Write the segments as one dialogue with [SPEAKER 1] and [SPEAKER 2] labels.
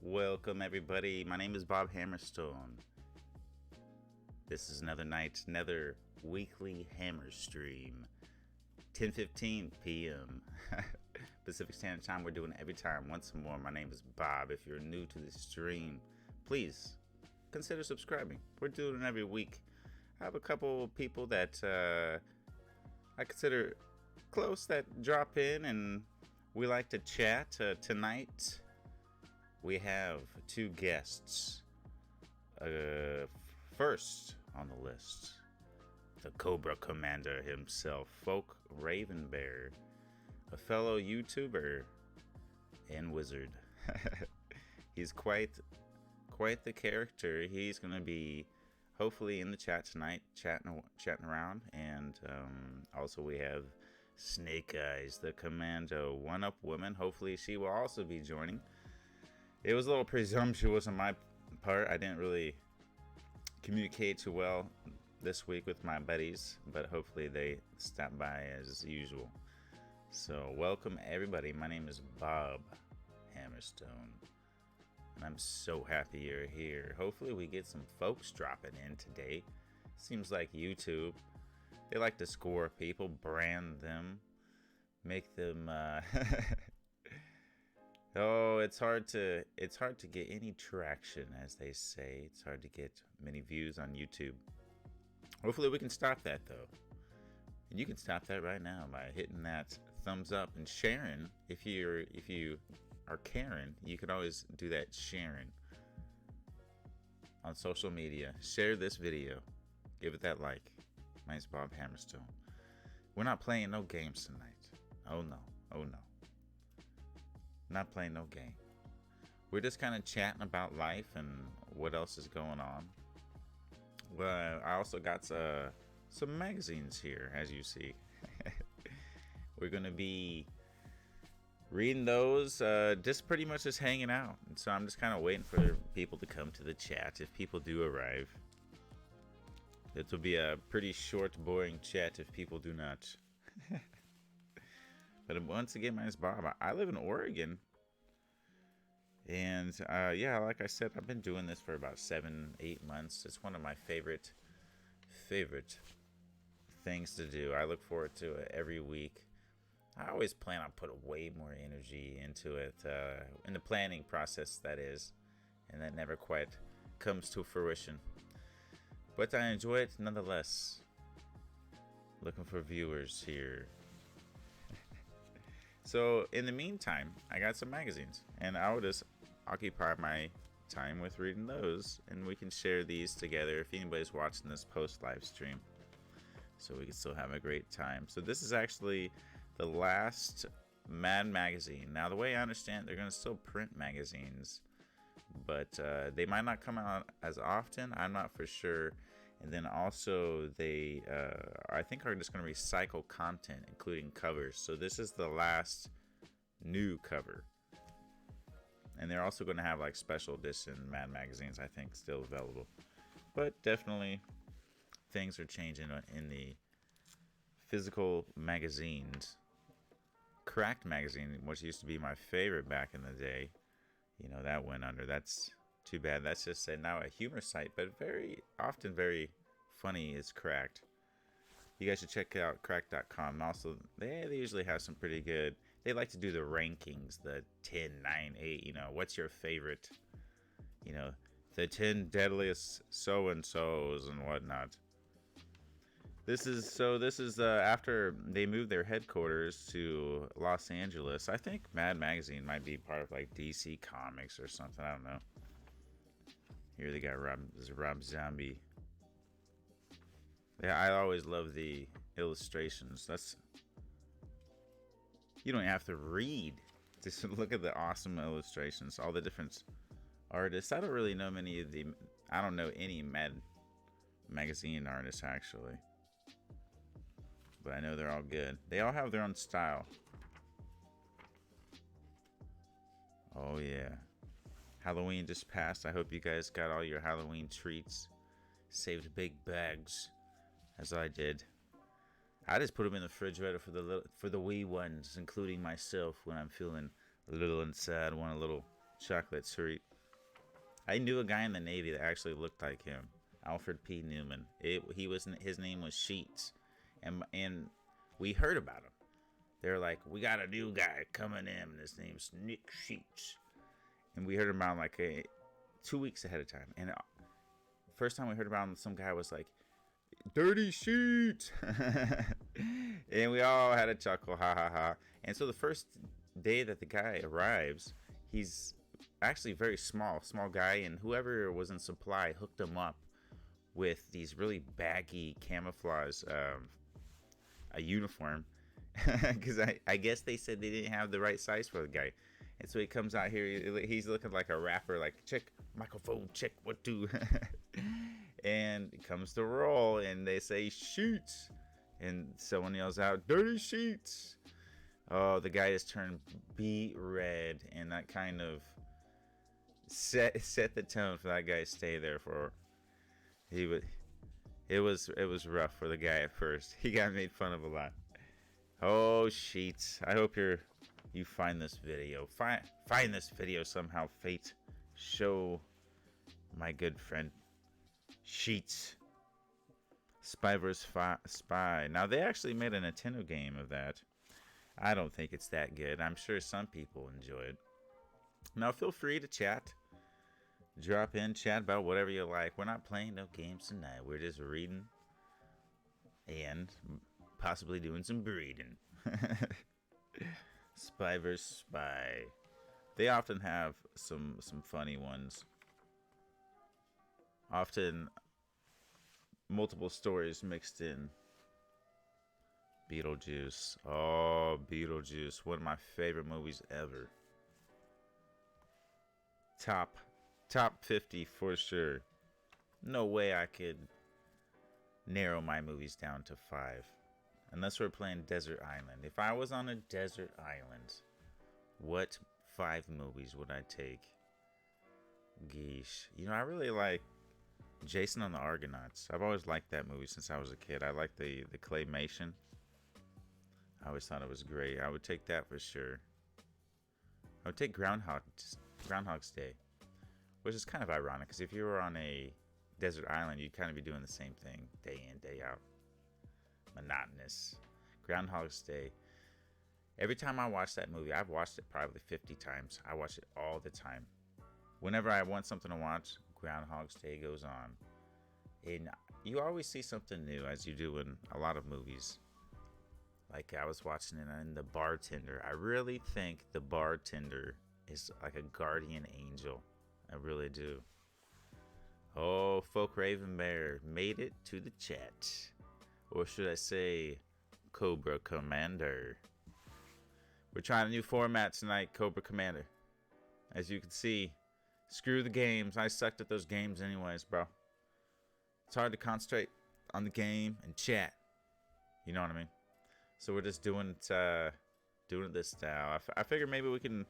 [SPEAKER 1] Welcome everybody, my name is Bob Hammerstone. This is another night, another weekly Hammer stream. 10:15 p.m. Pacific Standard Time. We're doing it every time, once more. My name is Bob. If you're new to this stream, please consider subscribing. We're doing it every week. I have a couple people that I consider close that drop in and we like to chat. Tonight we have two guests. First on the list, the Cobra Commander himself, Folk Ravenbear, a fellow YouTuber and wizard. He's quite the character. He's going to be hopefully in the chat tonight, chatting around. And also we have Snake Eyes, the Commando one-up woman. Hopefully she will also be joining. It was a little presumptuous on my part. I didn't really communicate too well this week with my buddies, but hopefully they stop by as usual. So welcome everybody. My name is Bob Hammerstone, and I'm so happy you're here. Hopefully we get some folks dropping in today. Seems like YouTube, they like to score people, brand them, make them oh, it's hard to get any traction, as they say. It's hard to get many views on YouTube. Hopefully we can stop that though. And you can stop that right now by hitting that thumbs up and sharing. If you are Karen, you can always do that sharing on social media. Share this video. Give it that like. My name's Bob Hammerstone. We're not playing no games tonight. Oh no. Oh no. Not playing no game. We're just kind of chatting about life and what else is going on. Well, I also got some magazines here, as you see. We're going to be reading those, just pretty much just hanging out. And so I'm just kind of waiting for people to come to the chat if people do arrive. It will be a pretty short, boring chat if people do not. But once again, my name is Bob. I live in Oregon. And yeah, like I said, I've been doing this for about 7-8 months. It's one of my favorite things to do. I look forward to it every week. I always plan on putting way more energy into it, in the planning process, that is. And that never quite comes to fruition. But I enjoy it nonetheless. Looking for viewers here. So in the meantime, I got some magazines, and I will just occupy my time with reading those, and we can share these together if anybody's watching this post live stream, so we can still have a great time. So this is actually the last Mad magazine. Now the way I understand it, they're going to still print magazines, but they might not come out as often. I'm not for sure. And then also they I think are just going to recycle content, including covers. So this is the last new cover. And they're also going to have like special edition Mad magazines, I think, still available. But definitely things are changing in the physical magazines. Cracked magazine, which used to be my favorite back in the day, you know, that went under. That's too bad. That's just now a humor site, but very often very funny is Cracked. You guys should check out cracked.com. Also, they usually have some pretty good. They like to do the rankings, the 10, 9, 8. You know, what's your favorite? You know, the 10 deadliest so and so's and whatnot. This is after they moved their headquarters to Los Angeles. I think Mad Magazine might be part of like DC Comics or something. I don't know. Here they got Rob Zombie. Yeah, I always love the illustrations. You don't have to read. Just look at the awesome illustrations. All the different artists. I don't really know I don't know any Mad Magazine artists actually. But I know they're all good. They all have their own style. Oh yeah. Halloween just passed. I hope you guys got all your Halloween treats. Saved big bags, as I did. I just put them in the refrigerator for the wee ones, including myself, when I'm feeling a little inside, want a little chocolate treat. I knew a guy in the Navy that actually looked like him, Alfred P. Newman. His name was Sheets, and we heard about him. They're like, we got a new guy coming in, and his name's Nick Sheets, and we heard about him like 2 weeks ahead of time. And first time we heard about him, some guy was like, "Dirty Sheets," and we all had a chuckle, ha ha ha. And so the first day that the guy arrives, he's actually very small guy, and whoever was in supply hooked him up with these really baggy camouflage a uniform, because I guess they said they didn't have the right size for the guy. And so he comes out here, he's looking like a rapper, like, check microphone, check what do. And it comes to roll, and they say Sheets, and someone yells out, "Dirty Sheets." Oh, the guy just turned beet red, and that kind of set the tone for that guy to stay there for. It was rough for the guy at first. He got made fun of a lot. Oh, Sheets, I hope you find this video. Find this video somehow, Fate. Show my good friend Sheets. Spy vs. Spy. Now, they actually made a Nintendo game of that. I don't think it's that good. I'm sure some people enjoy it. Now, feel free to chat. Drop in, chat about whatever you like. We're not playing no games tonight. We're just reading and possibly doing some breeding. Spy vs. Spy. They often have some funny ones. Often multiple stories mixed in. Beetlejuice. Oh, Beetlejuice. One of my favorite movies ever. Top 50 for sure. No way I could narrow my movies down to 5. Unless we're playing Desert Island. If I was on a desert island, what 5 movies would I take? Geesh. I really like Jason and the Argonauts. I've always liked that movie since I was a kid. I like the claymation. I always thought it was great. I would take that for sure. I would take Groundhog's Day, which is kind of ironic because if you were on a desert island, you'd kind of be doing the same thing day in, day out. Monotonous. Groundhog's Day. Every time I watch that movie, I've watched it probably 50 times. I watch it all the time. Whenever I want something to watch, Groundhog's Day goes on. And you always see something new, as you do in a lot of movies. Like I was watching it in The Bartender. I really think The Bartender is like a guardian angel. I really do. Oh, Folk Raven Bear made it to the chat. Or should I say, Cobra Commander. We're trying a new format tonight, Cobra Commander. As you can see, screw the games. I sucked at those games anyways, bro. It's hard to concentrate on the game and chat. You know what I mean? So we're just doing it this style. I figure maybe we can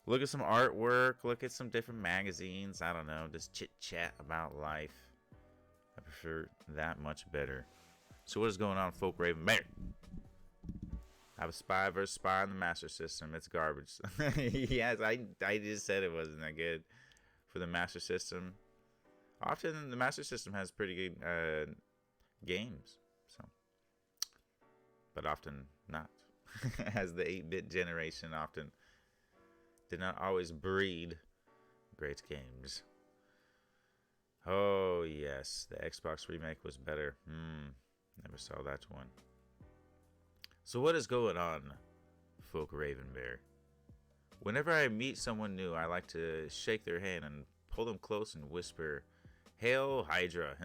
[SPEAKER 1] look at some artwork, look at some different magazines. I don't know, just chit chat about life. I prefer that much better. So what is going on, Folk Raven Bear? I have a Spy vs. Spy on the Master System. It's garbage. Yes, I just said it wasn't that good for the Master System. Often the Master System has pretty good games, so, but often not. As the 8-bit generation often did not always breed great games. Oh yes, the Xbox remake was better. Never saw that one. So what is going on, Folk Raven Bear? Whenever I meet someone new, I like to shake their hand and pull them close and whisper, "Hail Hydra."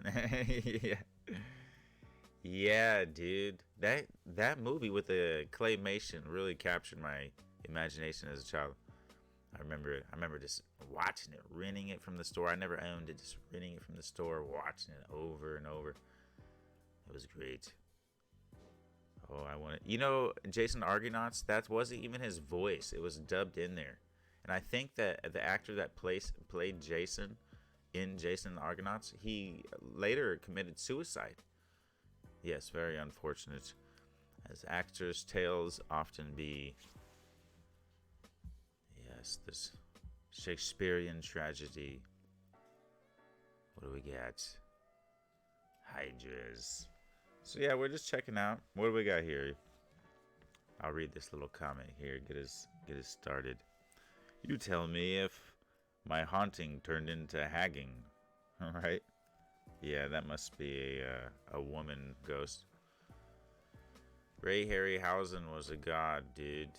[SPEAKER 1] Yeah, dude. That movie with the claymation really captured my imagination as a child. I remember just watching it, renting it from the store. I never owned it, just renting it from the store, watching it over and over. It was great. Oh, I want it. Jason Argonauts, that wasn't even his voice. It was dubbed in there. And I think that the actor that played Jason in Jason and the Argonauts, he later committed suicide. Yes, very unfortunate. As actors' tales often be. Yes, this Shakespearean tragedy. What do we got? Hydras. So yeah, we're just checking out. What do we got here? I'll read this little comment here. Get us started. You tell me if my haunting turned into hagging. All right. Yeah, that must be a woman ghost. Ray Harryhausen was a god, dude.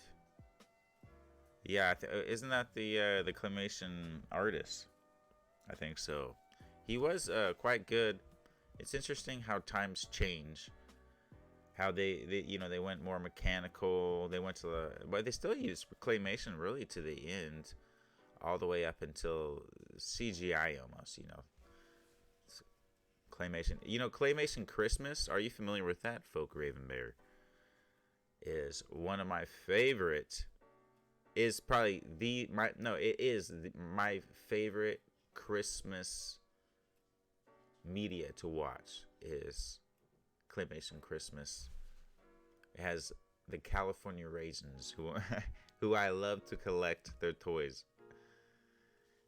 [SPEAKER 1] Yeah, isn't that the claymation artist? I think so. He was quite good. It's interesting how times change. How they went more mechanical. They went to but they still use claymation really to the end, all the way up until CGI almost. Claymation. Claymation Christmas. Are you familiar with that, Folk Raven Bear? Is one of my favorite. Is probably my favorite Christmas media to watch is Claymation Christmas. It has the California Raisins, who I love to collect their toys.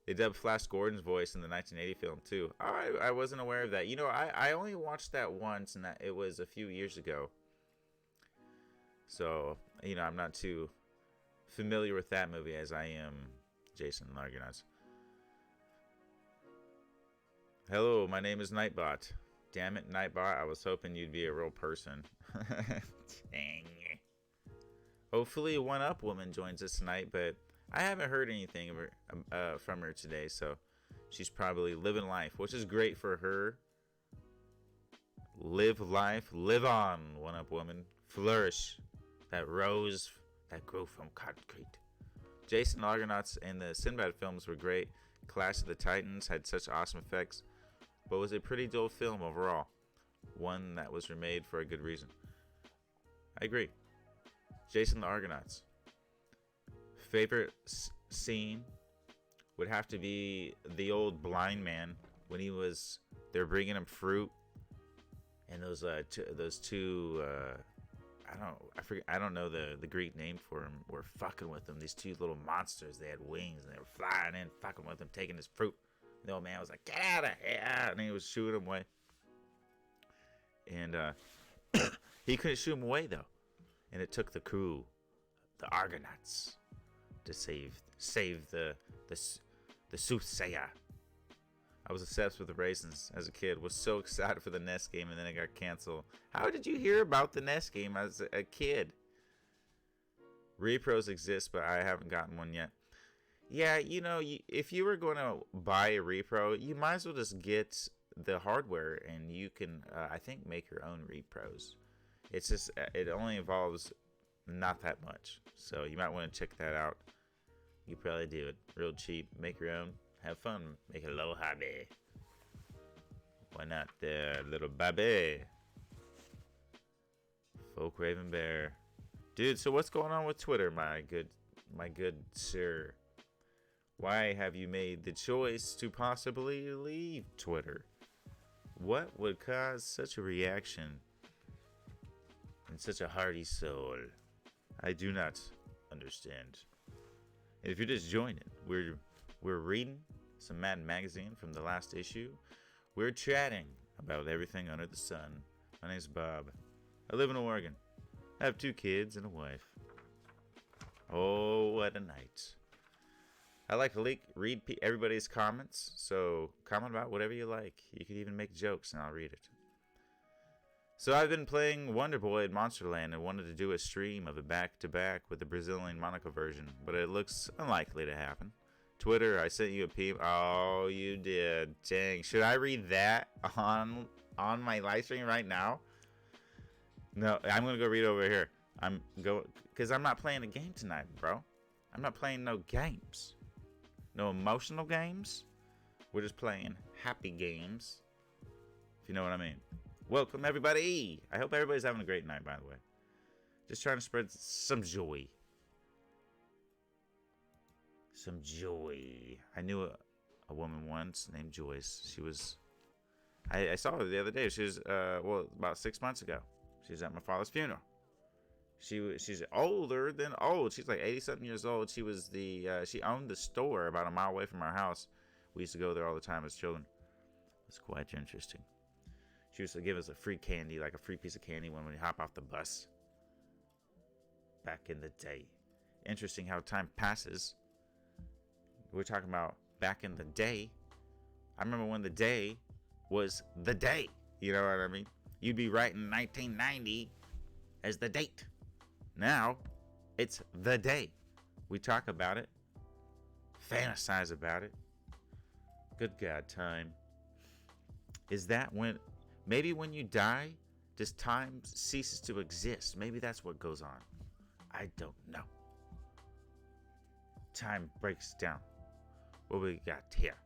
[SPEAKER 1] They dubbed Flash Gordon's voice in the 1980 film too. I wasn't aware of that. I only watched that once, and that it was a few years ago. So I'm not too familiar with that movie as I am Jason Largonauts. Hello, my name is Nightbot. Damn it, Nightbot, I was hoping you'd be a real person. Dang. Hopefully a one-up woman joins us tonight, but I haven't heard anything of her, from her today, so she's probably living life, which is great for her. Live life, live on, one-up woman. Flourish. That rose that grew from concrete. Jason Argonauts and the Sinbad films were great. Clash of the Titans had such awesome effects, but was a pretty dull film overall. One that was remade for a good reason. I agree. Jason the Argonauts. Favorite scene would have to be the old blind man when they're bringing him fruit, and those two. I don't know the Greek name for them. Were fucking with them. These two little monsters. They had wings and they were flying in, fucking with them, taking his fruit. The old man was like, "Get out of here!" And he was shooting them away. And he couldn't shoot them away though. And it took the crew, the Argonauts, to save the soothsayer. I was obsessed with the raisins as a kid. Was so excited for the NES game, and then it got canceled. How did you hear about the NES game as a kid? Repros exist, but I haven't gotten one yet. Yeah, if you were going to buy a repro, you might as well just get the hardware, and you can, I think, make your own repros. It's just, it only involves not that much, so you might want to check that out. You probably do it real cheap. Make your own. Have fun. Make a little hobby. Why not, little baby? Folk Raven Bear. Dude, so what's going on with Twitter, my good sir? Why have you made the choice to possibly leave Twitter? What would cause such a reaction and such a hearty soul? I do not understand. And if you're just joining, we're reading some Mad Magazine from the last issue. We're chatting about everything under the sun. My name's Bob. I live in Oregon. I have 2 kids and a wife. Oh, what a night. I like to read everybody's comments, so comment about whatever you like. You could even make jokes and I'll read it. So I've been playing Wonder Boy at Monsterland and wanted to do a stream of it back-to-back with the Brazilian Monaco version, but it looks unlikely to happen. Twitter, I sent you a peep. Oh, you did. Dang. Should I read that on my live stream right now? No, I'm going to go read over here. Because I'm not playing a game tonight, bro. I'm not playing no games. No emotional games. We're just playing happy games. If you know what I mean. Welcome, everybody. I hope everybody's having a great night, by the way. Just trying to spread some joy. Some joy. I knew a woman once named Joyce. She was... I saw her the other day. She was, about 6 months ago. She was at my father's funeral. She's older than old. She's like 80-something years old. She was she owned the store about a mile away from our house. We used to go there all the time as children. It's quite interesting. She used to give us a free candy, like a free piece of candy when we hop off the bus. Back in the day. Interesting how time passes. We're talking about back in the day. I remember when the day was the day. You know what I mean? You'd be writing 1990 as the date. Now, it's the day. We talk about it. Fantasize about it. Good God, time. Is that when, maybe when you die, just time ceases to exist? Maybe that's what goes on. I don't know. Time breaks down. What we got here?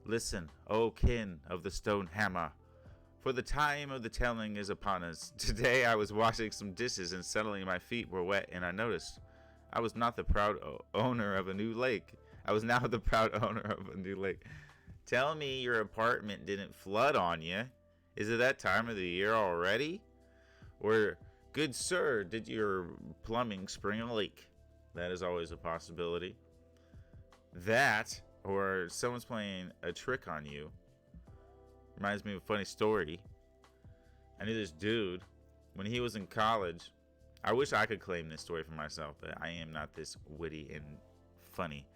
[SPEAKER 1] Listen, O kin of the stone hammer, for the time of the telling is upon us. Today I was washing some dishes and suddenly my feet were wet and I noticed I was not the proud owner of a new lake. I was now the proud owner of a new lake. Tell me your apartment didn't flood on you. Is it that time of the year already? Or, good sir, did your plumbing spring a leak? That is always a possibility. That, or someone's playing a trick on you. Reminds me of a funny story. I knew this dude when he was in college. I wish I could claim this story for myself, but I am not this witty and funny.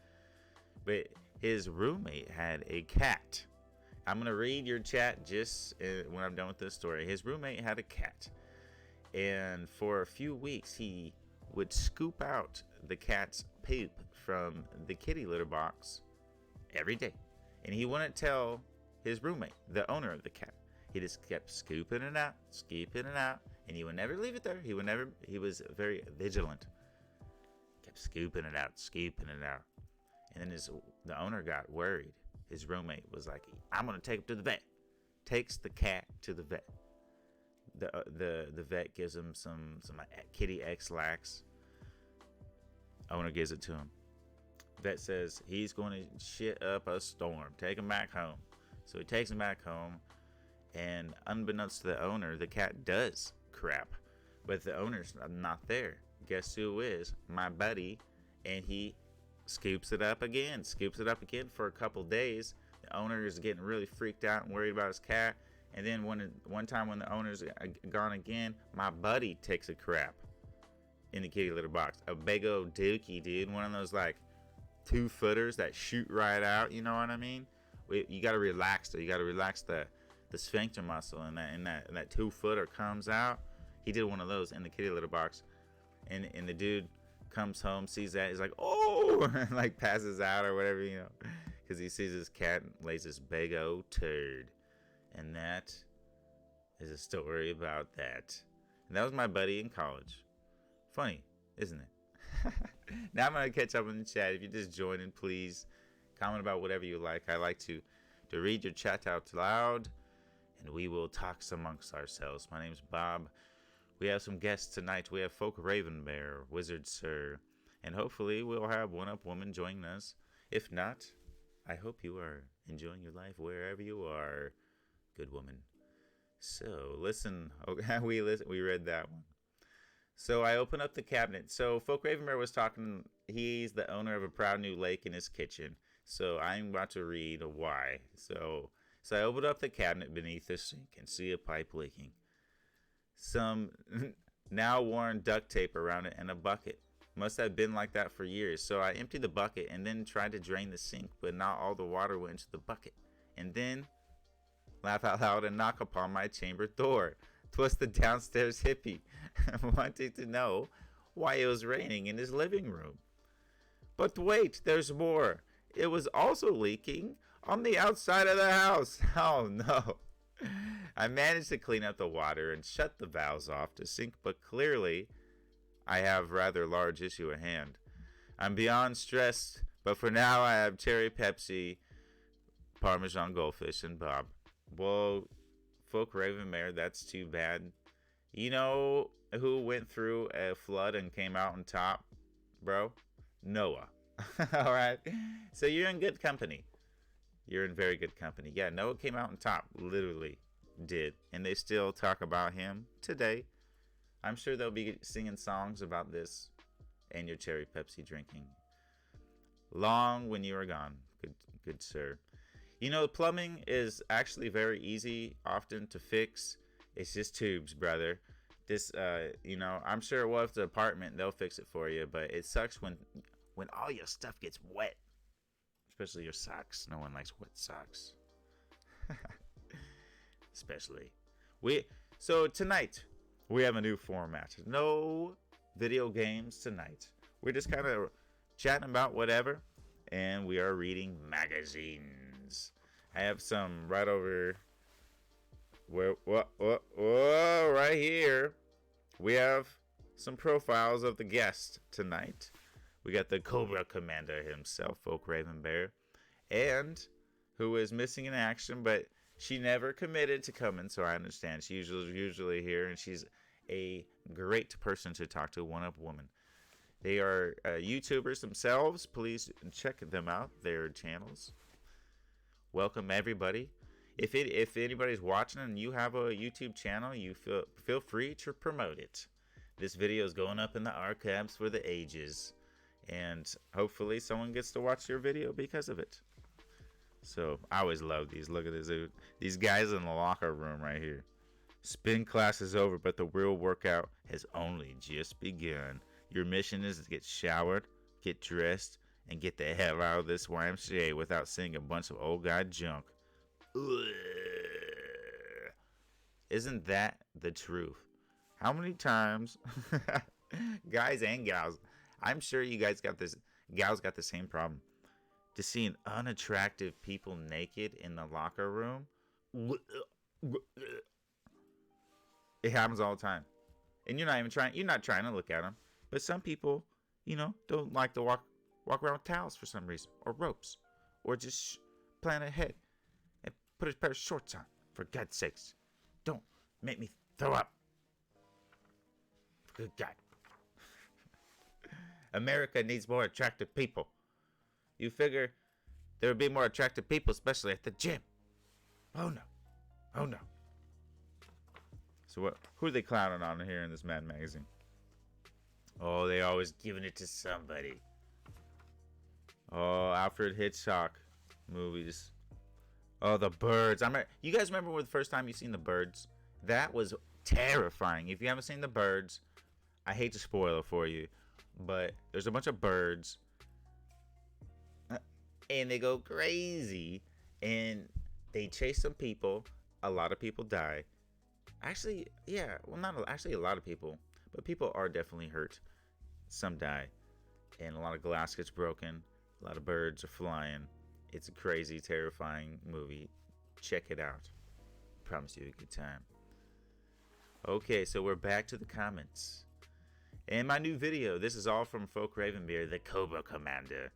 [SPEAKER 1] But his roommate had a cat. I'm going to read your chat just when I'm done with this story. His roommate had a cat. And for a few weeks, he would scoop out the cat's poop from the kitty litter box every day. And he wouldn't tell his roommate, the owner of the cat. He just kept scooping it out, and he would never leave it there. He was very vigilant. Kept scooping it out. And then the owner got worried. His roommate was like, I'm going to take him to the vet. Takes the cat to the vet. The vet gives him some kitty X-Lax. Owner gives it to him. Vet says he's going to shit up a storm. Take him back home. So he takes him back home, and unbeknownst to the owner, the cat does crap. But the owner's not there. Guess who is? My buddy. And he scoops it up again for a couple days. The owner is getting really freaked out and worried about his cat. And then one time when the owner's gone again, my buddy takes a crap in the kitty litter box. A big old dookie, dude. One of those like 2-footers that shoot right out. You know what I mean? You got to relax though. You got to relax the sphincter muscle, and that 2-footer comes out. He did one of those in the kitty litter box, and the dude comes home, sees that, he's like, oh, and like passes out or whatever, you know, because he sees his cat and lays this big old turd. And that is a story about that. And that was my buddy in college. Funny, isn't it? Now I'm going to catch up in the chat. If you're just joining, please comment about whatever you like. I like to read your chat out loud, and we will talk amongst ourselves. My name's Bob. We have some guests tonight. We have Folk Raven Bear, Wizard Sir, and hopefully we'll have One Up Woman joining us. If not, I hope you are enjoying your life wherever you are, good woman. So listen. Okay, we read that one. So I open up the cabinet. So Folk Raven Bear was talking. He's the owner of a proud new lake in his kitchen. So I'm about to read why. So I opened up the cabinet beneath the sink and see a pipe leaking. Some now worn duct tape around it and a bucket. Must have been like that for years. So I emptied the bucket and then tried to drain the sink, but not all the water went into the bucket. And then laugh out loud and knock upon my chamber door. 'Twas the downstairs hippie wanting to know why it was raining in his living room. But wait, there's more. It was also leaking on the outside of the house. Oh no. I managed to clean up the water and shut the valves off the sink, but clearly I have rather large issue at hand. I'm beyond stressed, but for now I have cherry Pepsi, Parmesan goldfish, and Bob. Well, Folk Raven Mare, that's too bad. You know who went through a flood and came out on top, bro? Noah. All right. So you're in good company. You're in very good company. Yeah, Noah came out on top. Literally did. And they still talk about him today. I'm sure they'll be singing songs about this and your cherry Pepsi drinking. Long when you are gone, good sir. You know, plumbing is actually very easy often to fix. It's just tubes, brother. This, you know, I'm sure, well, if it's an apartment, they'll fix it for you, but it sucks when all your stuff gets wet. Especially your socks. No one likes wet socks. Especially. So tonight, we have a new format. No video games tonight. We're just kind of chatting about whatever, and we are reading magazines. I have some right over right here. We have some profiles of the guest tonight. We got the Cobra Commander himself, Folk Raven Bear, and who is missing in action, but she never committed to coming, so I understand. She's usually here, and she's a great person to talk to, one-up woman. They are YouTubers themselves. Please check them out, their channels. Welcome, everybody. If anybody's watching and you have a YouTube channel, you feel free to promote it. This video is going up in the archives for the ages, and hopefully someone gets to watch your video because of it. So I always love these. Look at this, dude. These guys in the locker room right here. Spin class is over, but the real workout has only just begun. Your mission is to get showered, get dressed, and get the hell out of this YMCA without seeing a bunch of old guy junk. Ugh. Isn't that the truth? How many times, guys and gals, I'm sure you guys got this, gals got the same problem. Just seeing unattractive people naked in the locker room. It happens all the time. And you're not trying to look at them. But some people, you know, don't like to walk around with towels for some reason, or ropes, or just plan ahead and put a pair of shorts on. For God's sakes, don't make me throw up. Good God. America needs more attractive people. You figure there would be more attractive people, especially at the gym. Oh no. Oh no. So who are they clowning on here in this Mad magazine? Oh, they always giving it to somebody. Oh, Alfred Hitchcock movies. Oh, The Birds. You guys remember the first time you seen The Birds? That was terrifying. If you haven't seen The Birds, I hate to spoil it for you, but there's a bunch of birds, and they go crazy, and they chase some people. A lot of people die. Actually, yeah, well, not actually a lot of people, but people are definitely hurt. Some die, and a lot of glass gets broken. A lot of birds are flying. It's a crazy, terrifying movie. Check it out. Promise you a good time. Okay, so we're back to the comments. And my new video, this is all from Folk Ravenbeard, the Cobra Commander.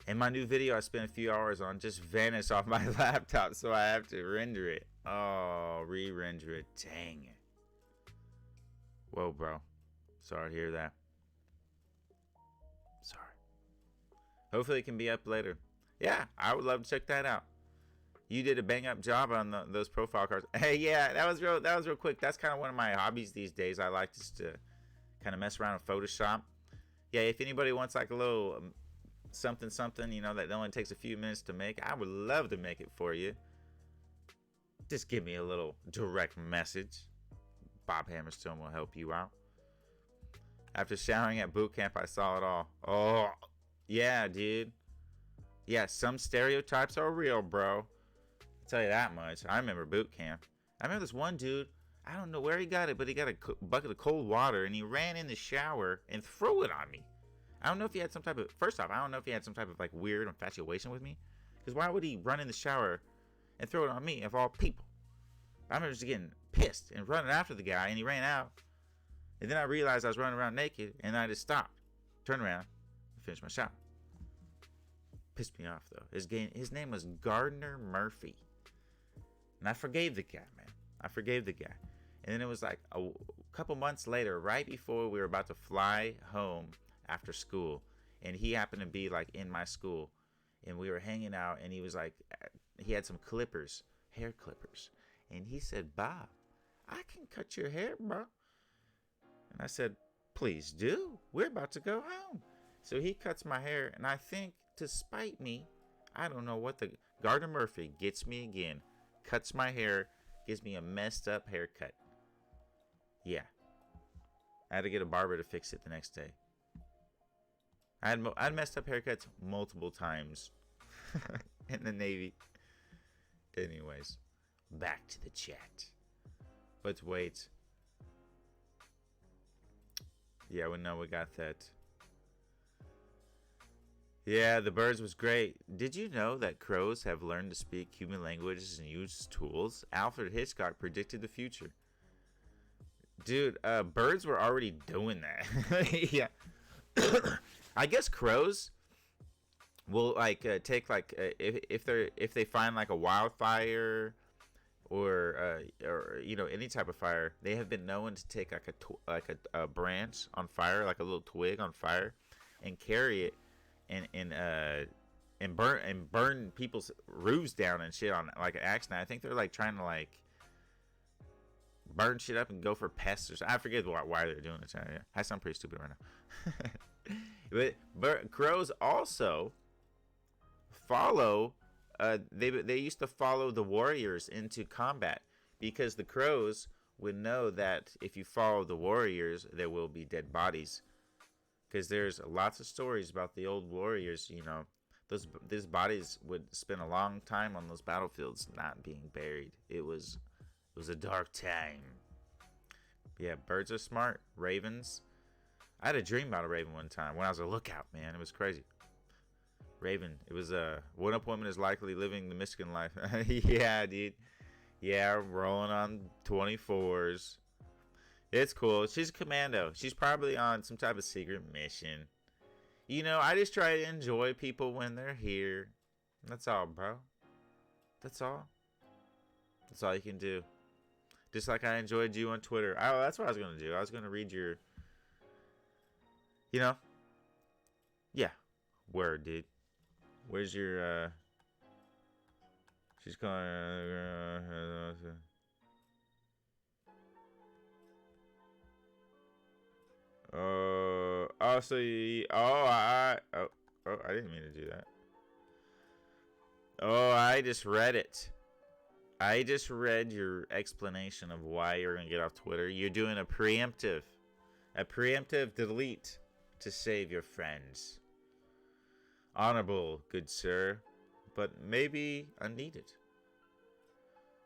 [SPEAKER 1] In my new video I spent a few hours on, just vanished off my laptop, so I have to render it. Oh, re-render it. Dang it. Whoa, bro. Sorry to hear that. Sorry. Hopefully it can be up later. Yeah, I would love to check that out. You did a bang-up job on those profile cards. Hey, yeah, that was real quick. That's kind of one of my hobbies these days. I like just to kind of mess around with Photoshop. Yeah, if anybody wants like a little something, you know, that only takes a few minutes to make, I would love to make it for you. Just give me a little direct message. Bob Hammerstone will help you out. After showering at boot camp, I saw it all. Oh, yeah, dude. Yeah, some stereotypes are real, bro. I'll tell you that much. I remember boot camp. I remember this one dude, I don't know where he got it, but he got a bucket of cold water, and he ran in the shower and threw it on me. I don't know if he had some type of, first off, I don't know if he had some type of like weird infatuation with me. Because why would he run in the shower and throw it on me, of all people? I remember just getting pissed and running after the guy, and he ran out. And then I realized I was running around naked, and I just stopped, turned around, and finished my shower. Pissed me off, though. His name was Gardner Murphy. And I forgave the guy, man. I forgave the guy. And then it was like a couple months later, right before we were about to fly home after school, and he happened to be like in my school, and we were hanging out, and he was like, he had some clippers, hair clippers, and he said, "Bob, I can cut your hair, bro. And I said, please do. We're about to go home. So he cuts my hair, and I think to spite me, I don't know what the Gardner Murphy gets me again. Cuts my hair, gives me a messed up haircut. Yeah. I had to get a barber to fix it the next day. I'd messed up haircuts multiple times in the Navy. Anyways, back to the chat. Let's wait. Yeah, we know we got that. Yeah, the birds was great. Did you know that crows have learned to speak human languages and use tools? Alfred Hitchcock predicted the future. Dude, birds were already doing that. Yeah. I guess crows will like take like if they find like a wildfire or you know, any type of fire, they have been known to take like a branch on fire, like a little twig on fire, and carry it and burn people's roofs down and shit on like an accident. I think they're like trying to like burn shit up and go for pests or something. I forget why they're doing it. I sound pretty stupid right now. But crows also follow. They used to follow the warriors into combat because the crows would know that if you follow the warriors, there will be dead bodies. Because there's lots of stories about the old warriors. You know, these bodies would spend a long time on those battlefields not being buried. It was a dark time. Yeah, birds are smart. Ravens. I had a dream about a raven one time when I was a lookout, man. It was crazy. Raven. It was one appointment is likely living the Michigan life. Yeah, dude. Yeah, rolling on 24s. It's cool. She's a commando. She's probably on some type of secret mission. You know, I just try to enjoy people when they're here. That's all, bro. That's all. That's all you can do. Just like I enjoyed you on Twitter. Oh, that's what I was going to do. I was going to read your... You know? Yeah. Word, dude. Where's your... She's calling... I didn't mean to do that. Oh, I just read it. I just read your explanation of why you're going to get off Twitter. You're doing a preemptive delete to save your friends. Honorable, good sir, but maybe unneeded.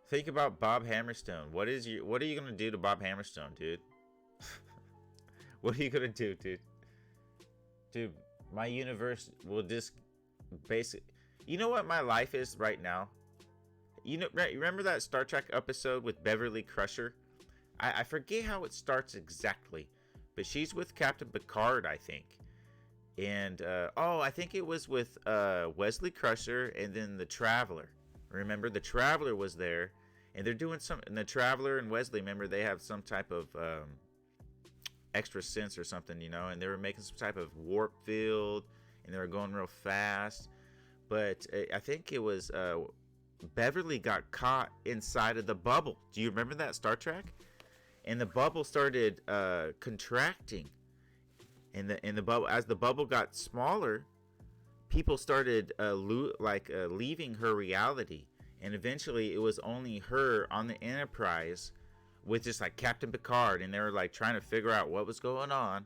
[SPEAKER 1] Think about Bob Hammerstone. What are you going to do to Bob Hammerstone, dude? What are you going to do, dude? Dude, my universe will just basically... You know what my life is right now? You know, remember that Star Trek episode with Beverly Crusher? I forget how it starts exactly, but she's with Captain Picard, I think. And, I think it was with Wesley Crusher and then the Traveler. Remember, the Traveler was there, and they're doing some... And the Traveler and Wesley, remember, they have some type of... extra sense or something, you know, and they were making some type of warp field and they were going real fast, but I think it was Beverly got caught inside of the bubble. Do you remember that, Star Trek? And the bubble started contracting, and the bubble, as the bubble got smaller, people started leaving her reality, and eventually it was only her on the Enterprise with just like Captain Picard, and they were like trying to figure out what was going on,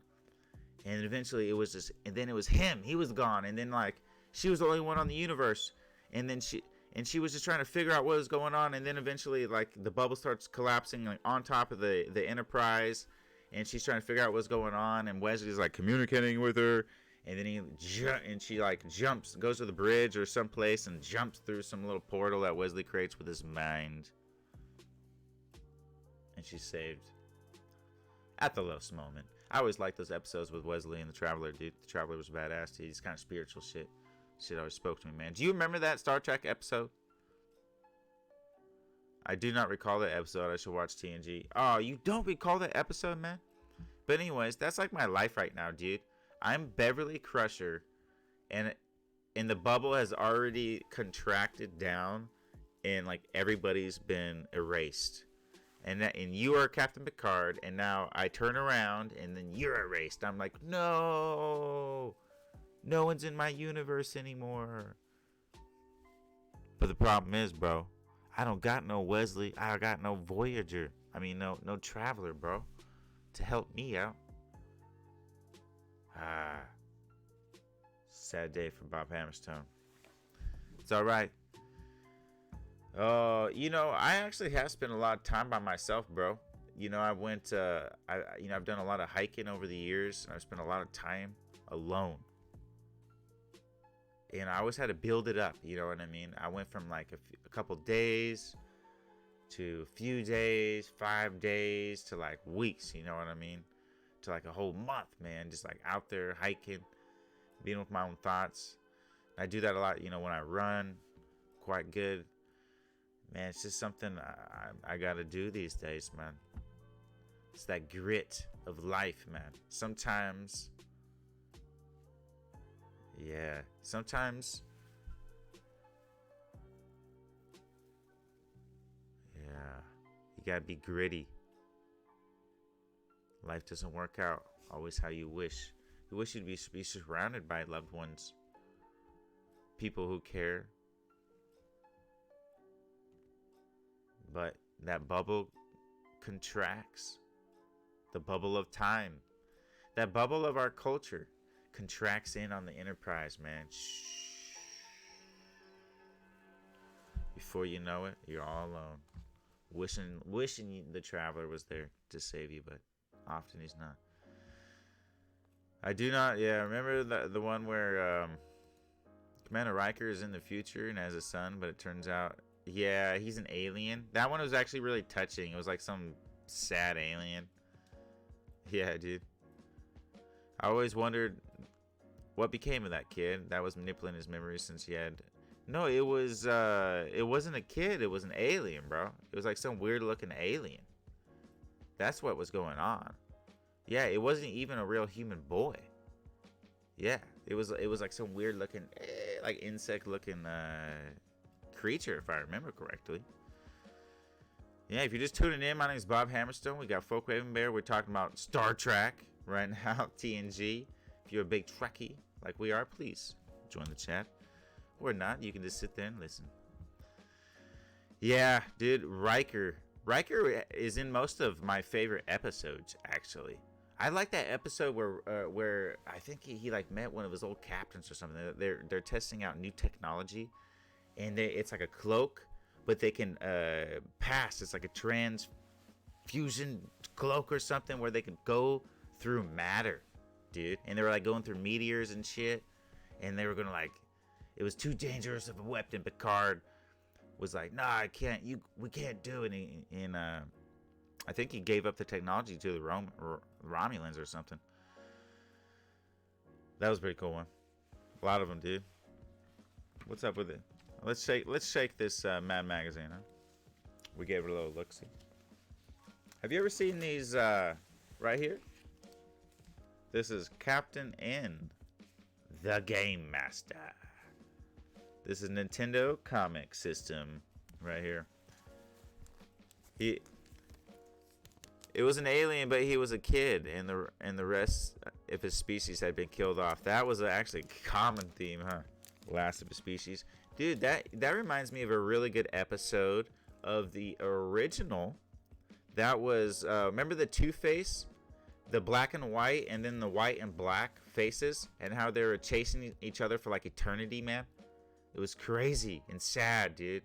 [SPEAKER 1] and eventually it was just, and then it was him, he was gone, and then like she was the only one on the universe, and then she was just trying to figure out what was going on, and then eventually like the bubble starts collapsing like on top of the Enterprise, and she's trying to figure out what's going on, and Wesley's like communicating with her, and then she like jumps, goes to the bridge or someplace and jumps through some little portal that Wesley creates with his mind. And she's saved at the lowest moment. I always liked those episodes with Wesley and the Traveler, dude. The Traveler was badass, dude. He's kind of spiritual shit. Shit always spoke to me, man. Do you remember that Star Trek episode? I do not recall that episode. I should watch TNG. Oh, you don't recall that episode, man? But anyways, that's like my life right now, dude. I'm Beverly Crusher, and the bubble has already contracted down, and like everybody's been erased. and you are Captain Picard, and now I turn around and then you're erased. I'm like, no, no one's in my universe anymore. But the problem is, bro, I don't got no Wesley. I got no Voyager. I mean, no Traveler, bro, to help me out. Sad day for Bob Hammerstone. It's all right. I actually have spent a lot of time by myself, bro. I went, I've done a lot of hiking over the years, and I've spent a lot of time alone. And I always had to build it up, you know what I mean? I went from like a couple days to a few days, 5 days to like weeks, you know what I mean? To like a whole month, man. Just like out there hiking, being with my own thoughts. I do that a lot, when I run, quite good. Man, it's just something I gotta do these days, man. It's that grit of life, man. Sometimes, yeah, you gotta be gritty. Life doesn't work out always how you wish. You wish you'd be surrounded by loved ones, people who care. But that bubble contracts. The bubble of time. That bubble of our culture contracts in on the Enterprise, man. Shh. Before you know it, you're all alone. Wishing the Traveler was there to save you, but often he's not. I do not, remember the one where Commander Riker is in the future and has a son, but it turns out, he's an alien. That one was actually really touching. It was like some sad alien. Yeah, dude. I always wondered what became of that kid that was manipulating his memories since he had... No, it wasn't a kid. It was an alien, bro. It was like some weird looking alien. That's what was going on. Yeah, it wasn't even a real human boy. Yeah, it was like some weird looking, like insect looking creature, if I remember correctly. Yeah, if you're just tuning in, my name is Bob Hammerstone. We got Folk Raven Bear. We're talking about Star Trek right now, TNG. If you're a big Trekkie like we are, please join the chat. Or not, you can just sit there and listen. Yeah, dude, Riker is in most of my favorite episodes, actually. I like that episode where I think he like met one of his old captains or something. They're testing out new technology, and it's like a cloak, but they can pass. It's like a transfusion cloak or something where they can go through matter, dude. And they were like going through meteors and shit, and they were gonna like, it was too dangerous of a weapon. Picard was like, nah, we can't do it. And I think he gave up the technology to the Romulans or something. That was a pretty cool one. A lot of them, dude. What's up with it? Let's shake this Mad Magazine, huh? We gave it a little look-see. Have you ever seen these right here? This is Captain N, the Game Master. This is Nintendo Comic System right here. It was an alien, but he was a kid, and the rest of his species had been killed off. That was actually a common theme, huh? Last of his species. Dude, that reminds me of a really good episode of the original. That was, remember the Two-Face? The black and white, and then the white and black faces, and how they were chasing each other for like eternity, man? It was crazy and sad, dude.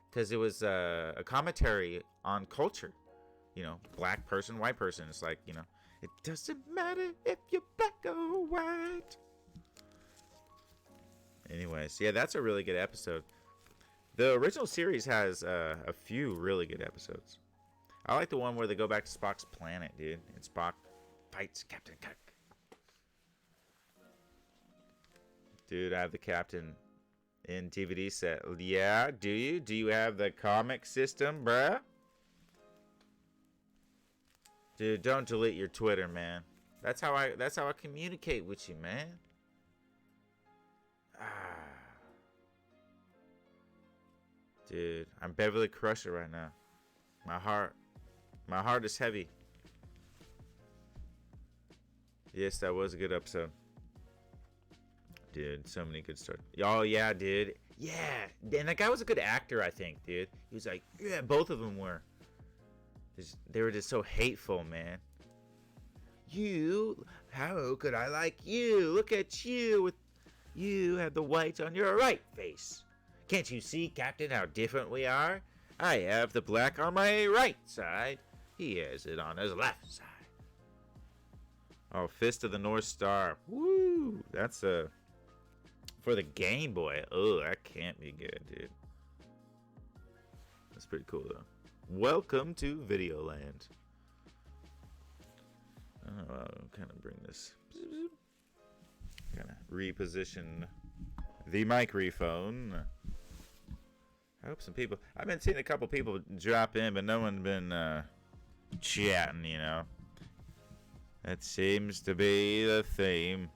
[SPEAKER 1] Because it was a commentary on culture. Black person, white person. It's like, it doesn't matter if you're black or white. Anyways, yeah, that's a really good episode. The original series has a few really good episodes. I like the one where they go back to Spock's planet, dude. And Spock fights Captain Kirk. Dude, I have the Captain in DVD set. Yeah, do you? Do you have the comic system, bruh? Dude, don't delete your Twitter, man. That's how I communicate with you, man. Dude, I'm Beverly Crusher right now. My heart My heart is heavy. Yes, that was a good episode. Dude, so many good stories. Oh, yeah, dude. Yeah. And that guy was a good actor, I think, dude. He was like, yeah, both of them were. They were just so hateful, man. You, how could I like you? Look at you. You have the white on your right face. Can't you see, Captain, how different we are? I have the black on my right side. He has it on his left side. Oh, Fist of the North Star. Woo! That's for the Game Boy. Oh, that can't be good, dude. That's pretty cool, though. Welcome to Videoland. Oh, I'll kind of bring this. Kind of reposition the microphone. I hope some people. I've been seeing a couple people drop in, but no one's been chatting, you know. That seems to be the theme.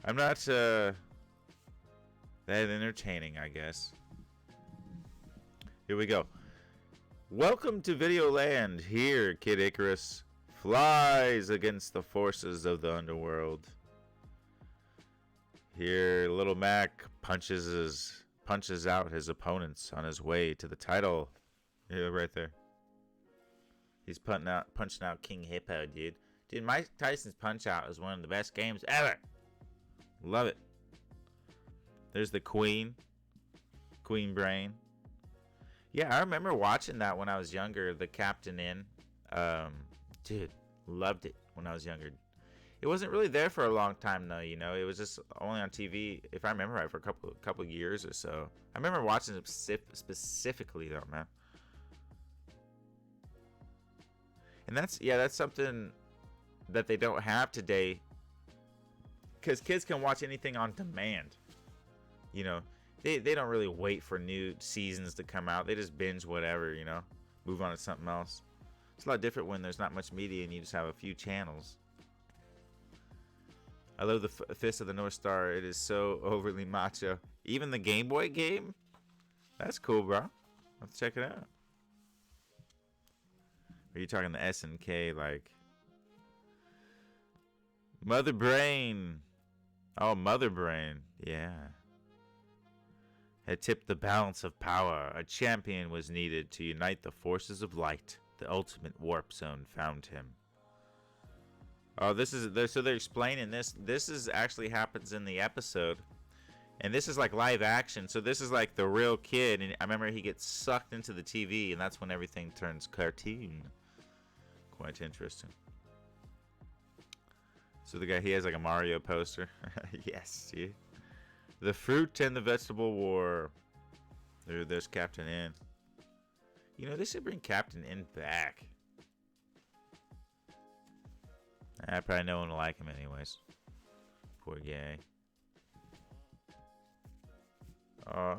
[SPEAKER 1] I'm not that entertaining, I guess. Here we go. Welcome to Videoland. Here, Kid Icarus flies against the forces of the underworld. Here, Little Mac punches out his opponents on his way to the title. Yeah, right there. He's punching out King Hippo, dude. Dude, Mike Tyson's Punch-Out is one of the best games ever. Love it. There's the Queen Brain. Yeah, I remember watching that when I was younger, the Captain Inn. Dude, loved it when I was younger. It wasn't really there for a long time, though, you know. It was just only on TV, if I remember right, for a couple years or so. I remember watching it specifically, though, man. And that's something that they don't have today, because kids can watch anything on demand. You know, they don't really wait for new seasons to come out. They just binge whatever, you know, move on to something else. It's a lot different when there's not much media and you just have a few channels. I love the Fist of the North Star. It is so overly macho. Even the Game Boy game? That's cool, bro. I'll have to check it out. Are you talking the SNK, like Mother Brain? Oh, Mother Brain. Yeah. Had tipped the balance of power. A champion was needed to unite the forces of light. The ultimate warp zone found him. Oh, so they're explaining this. This is actually happens in the episode. And this is like live action. So this is like the real kid. And I remember he gets sucked into the TV. And that's when everything turns cartoon. Quite interesting. So the guy, he has like a Mario poster. Yes, dude. The Fruit and the Vegetable War. There's Captain N. You know, they should bring Captain N back. Probably no one will like him anyways. Poor guy. Oh,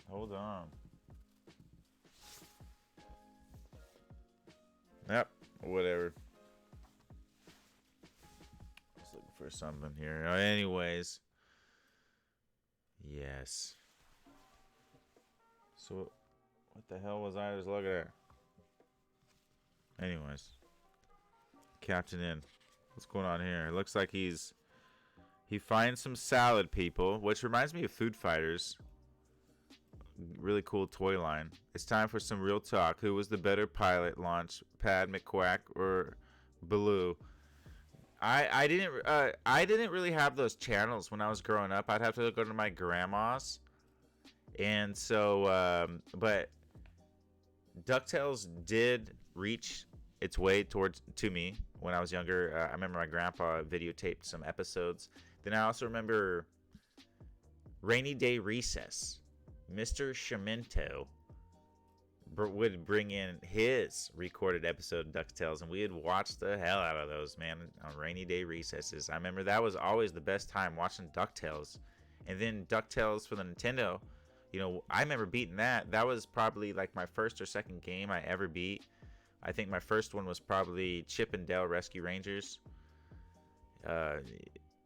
[SPEAKER 1] hold on. Yep, whatever. Just looking for something here. Anyways. Yes. So, what the hell was I just looking at? Anyways. Captain N. What's going on here? It looks like he finds some salad people, which reminds me of Food Fighters. Really cool toy line. It's time for some real talk. Who was the better pilot launch, Pad McQuack or Baloo? I didn't really have those channels when I was growing up. I'd have to go to my grandma's, and so but DuckTales did reach its way to me when I was younger. I remember my grandpa videotaped some episodes. Then I also remember Rainy Day Recess. Mr. Shimento would bring in his recorded episode of DuckTales, and we would watch the hell out of those, man, on Rainy Day Recesses. I remember that was always the best time, watching DuckTales. And then DuckTales for the Nintendo, you know, I remember beating that. That was probably like my first or second game I ever beat. I think my first one was probably Chip and Dale Rescue Rangers.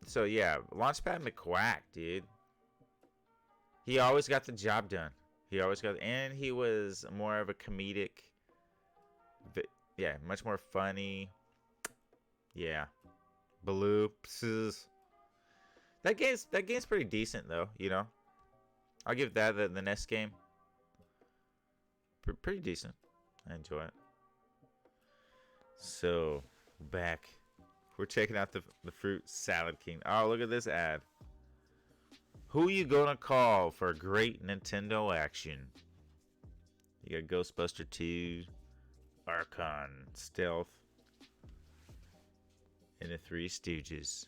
[SPEAKER 1] So yeah, Launchpad McQuack, dude. He always got the job done. And he was more of a comedic Yeah, much more funny. Yeah. Bloops. That game's pretty decent though, you know. I'll give that the NES game. Pretty decent. I enjoy it. So, back. We're checking out the Fruit Salad King. Oh, look at this ad. Who you gonna call for great Nintendo action? You got Ghostbuster 2, Archon, Stealth, and the Three Stooges.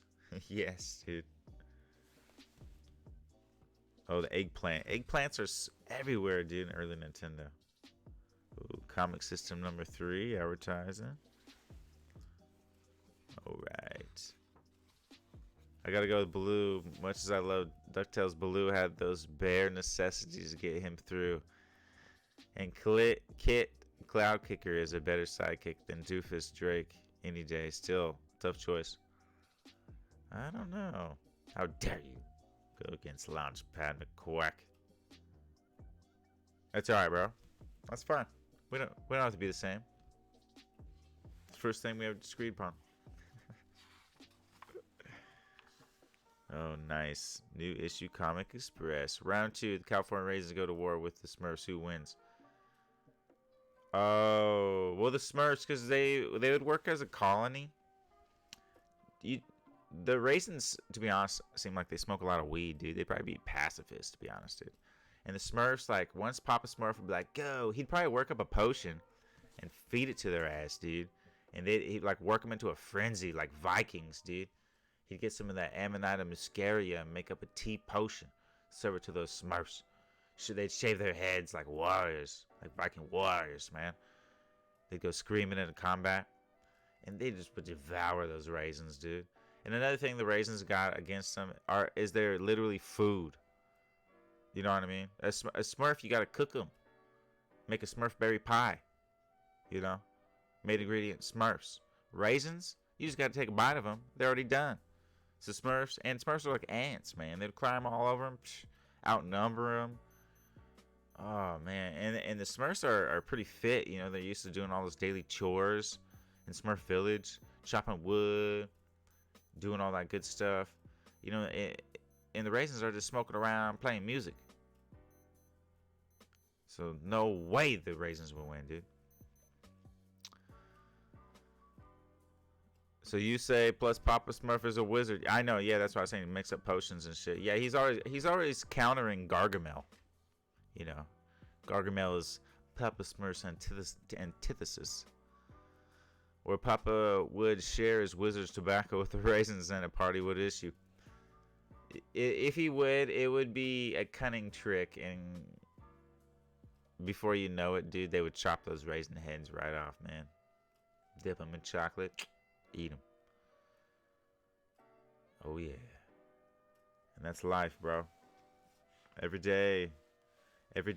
[SPEAKER 1] Yes, dude. Oh, the eggplant. Eggplants are everywhere, dude, in early Nintendo. Ooh, Comic System number 3, advertising. Alright. I gotta go with Baloo. Much as I love DuckTales, Baloo had those bare necessities to get him through. And Kit Cloud Kicker is a better sidekick than Doofus Drake any day. Still, tough choice. I don't know. How dare you go against Launchpad McQuack? That's alright, bro. That's fine. We don't have to be the same. It's the first thing we have disagreed upon. Oh, nice. New issue Comic Express. Round 2. The California Raisins go to war with the Smurfs. Who wins? Oh, well, the Smurfs, because they would work as a colony. The Raisins, to be honest, seem like they smoke a lot of weed, dude. They'd probably be pacifists, to be honest, dude. And the Smurfs, like, once Papa Smurf would be like, go, he'd probably work up a potion and feed it to their ass, dude. And he'd, like, work them into a frenzy, like Vikings, dude. He'd get some of that Amanita muscaria and make up a tea potion. Serve it to those Smurfs. They'd shave their heads like warriors. Like Viking warriors, man. They'd go screaming into combat. And they just would devour those raisins, dude. And another thing the raisins got against them is they're literally food. You know what I mean? A Smurf, you gotta cook them. Make a Smurfberry pie. You know? Made ingredient Smurfs. Raisins, you just gotta take a bite of them. They're already done. So Smurfs are like ants, man. They'd climb all over them, outnumber them. Oh, man. And the Smurfs are pretty fit. You know, they're used to doing all those daily chores in Smurf Village. Chopping wood. Doing all that good stuff. You know, and the Raisins are just smoking around, playing music. So, no way the Raisins will win, dude. So you say plus Papa Smurf is a wizard. I know, yeah, that's why I was saying mix up potions and shit. Yeah, he's always countering Gargamel. You know, Gargamel is Papa Smurf's antithesis. Or Papa would share his wizard's tobacco with the Raisins and a party would issue. If he would, it would be a cunning trick, and before you know it, dude, they would chop those raisin heads right off, man. Dip them in chocolate. Eat them. Oh, yeah. And that's life, bro. Every day. Every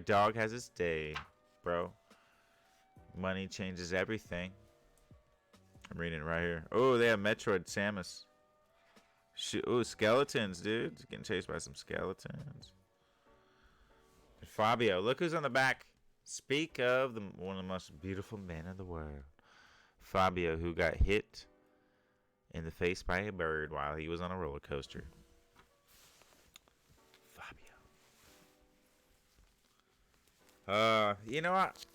[SPEAKER 1] dog has its day, bro. Money changes everything. I'm reading it right here. Oh, they have Metroid Samus. Oh, skeletons, dude. Getting chased by some skeletons. And Fabio. Look who's on the back. Speak of one of the most beautiful men in the world. Fabio, who got hit in the face by a bird while he was on a roller coaster. Fabio. You know what?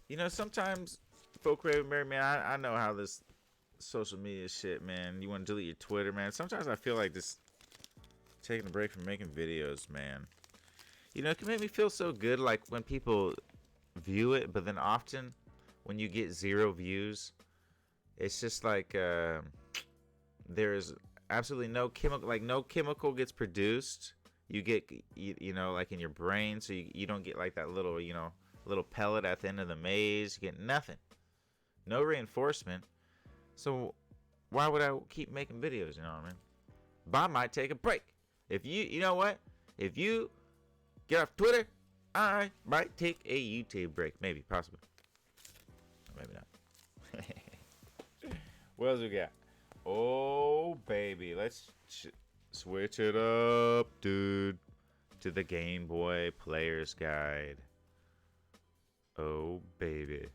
[SPEAKER 1] You know, sometimes, folk Raven Berry, man, I know how this social media shit, man. You want to delete your Twitter, man. Sometimes I feel like just taking a break from making videos, man. You know, it can make me feel so good, like when people view it, but then often when you get 0 views, it's just like there's absolutely no chemical, like no chemical gets produced. You get, you know, like in your brain, so you don't get like that little, you know, little pellet at the end of the maze. You get nothing, no reinforcement. So why would I keep making videos? You know what I mean? But I might take a break. If you know what? If you get off Twitter, I might take a YouTube break. Maybe, possibly. Maybe not. What else we got? Oh, baby. Let's switch it up, dude, to the Game Boy Player's Guide. Oh, baby.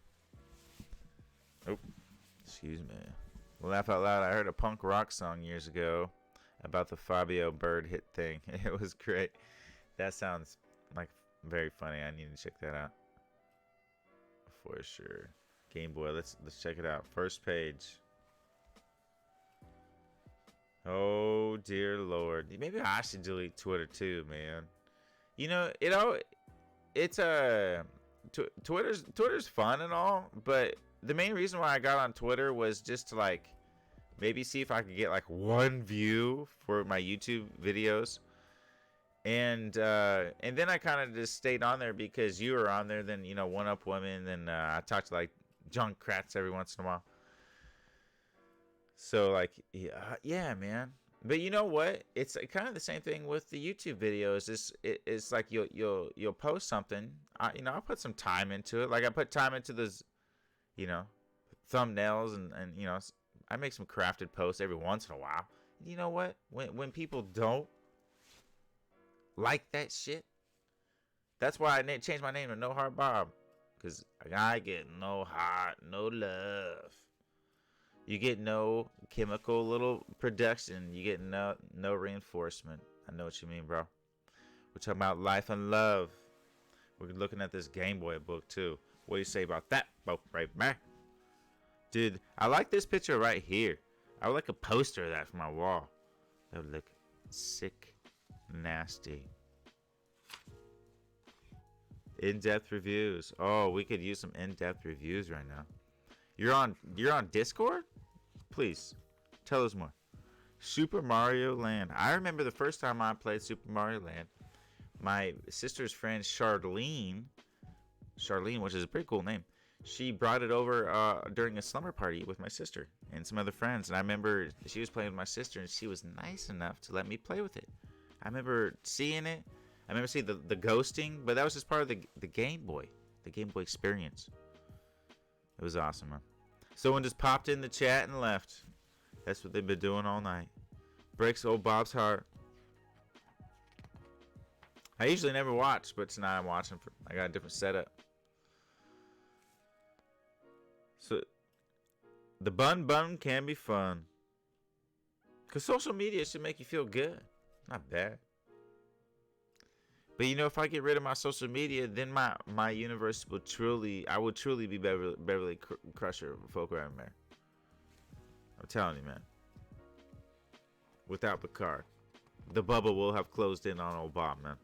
[SPEAKER 1] Oh, excuse me. Laugh out loud. I heard a punk rock song years ago about the Fabio Bird hit thing. It was great. That sounds like very funny. I need to check that out for sure. Game Boy. Let's check it out. First page. Oh dear Lord. Maybe I should delete Twitter too, man. You know, it's Twitter's fun and all, but the main reason why I got on Twitter was just to like maybe see if I could get like one view for my YouTube videos. And then I kind of just stayed on there because you were on there. Then, you know, One Up Women. Then I talked to like John Kratz every once in a while. So like, yeah, man. But you know what? It's kind of the same thing with the YouTube videos. It's like you'll post something. I'll put some time into it. Like I put time into those, you know, thumbnails and you know, I make some crafted posts every once in a while. You know what? When people don't like that shit, that's why I changed my name to No Heart Bob, because I get no heart, no love. You get no chemical little production. You get no reinforcement. I know what you mean, bro. We're talking about life and love. We're looking at this Game Boy book too. What do you say about that, book, right, man? Dude, I like this picture right here. I would like a poster of that for my wall. That would look sick, nasty. In-depth reviews. Oh, we could use some in-depth reviews right now. You're on Discord? Please, tell us more. Super Mario Land. I remember the first time I played Super Mario Land. My sister's friend Charlene, which is a pretty cool name, she brought it over during a slumber party with my sister and some other friends. And I remember she was playing with my sister, and she was nice enough to let me play with it. I remember seeing it. I remember seeing the ghosting, but that was just part of the Game Boy experience. It was awesome, man. Someone just popped in the chat and left. That's what they've been doing all night. Breaks old Bob's heart. I usually never watch, but tonight I'm watching. I got a different setup. So, the bun can be fun. Because social media should make you feel good. Not bad. But you know, if I get rid of my social media, then my universe will I will truly be Beverly Crusher folk around there. I'm telling you, man. Without the card, the bubble will have closed in on old Bob, man.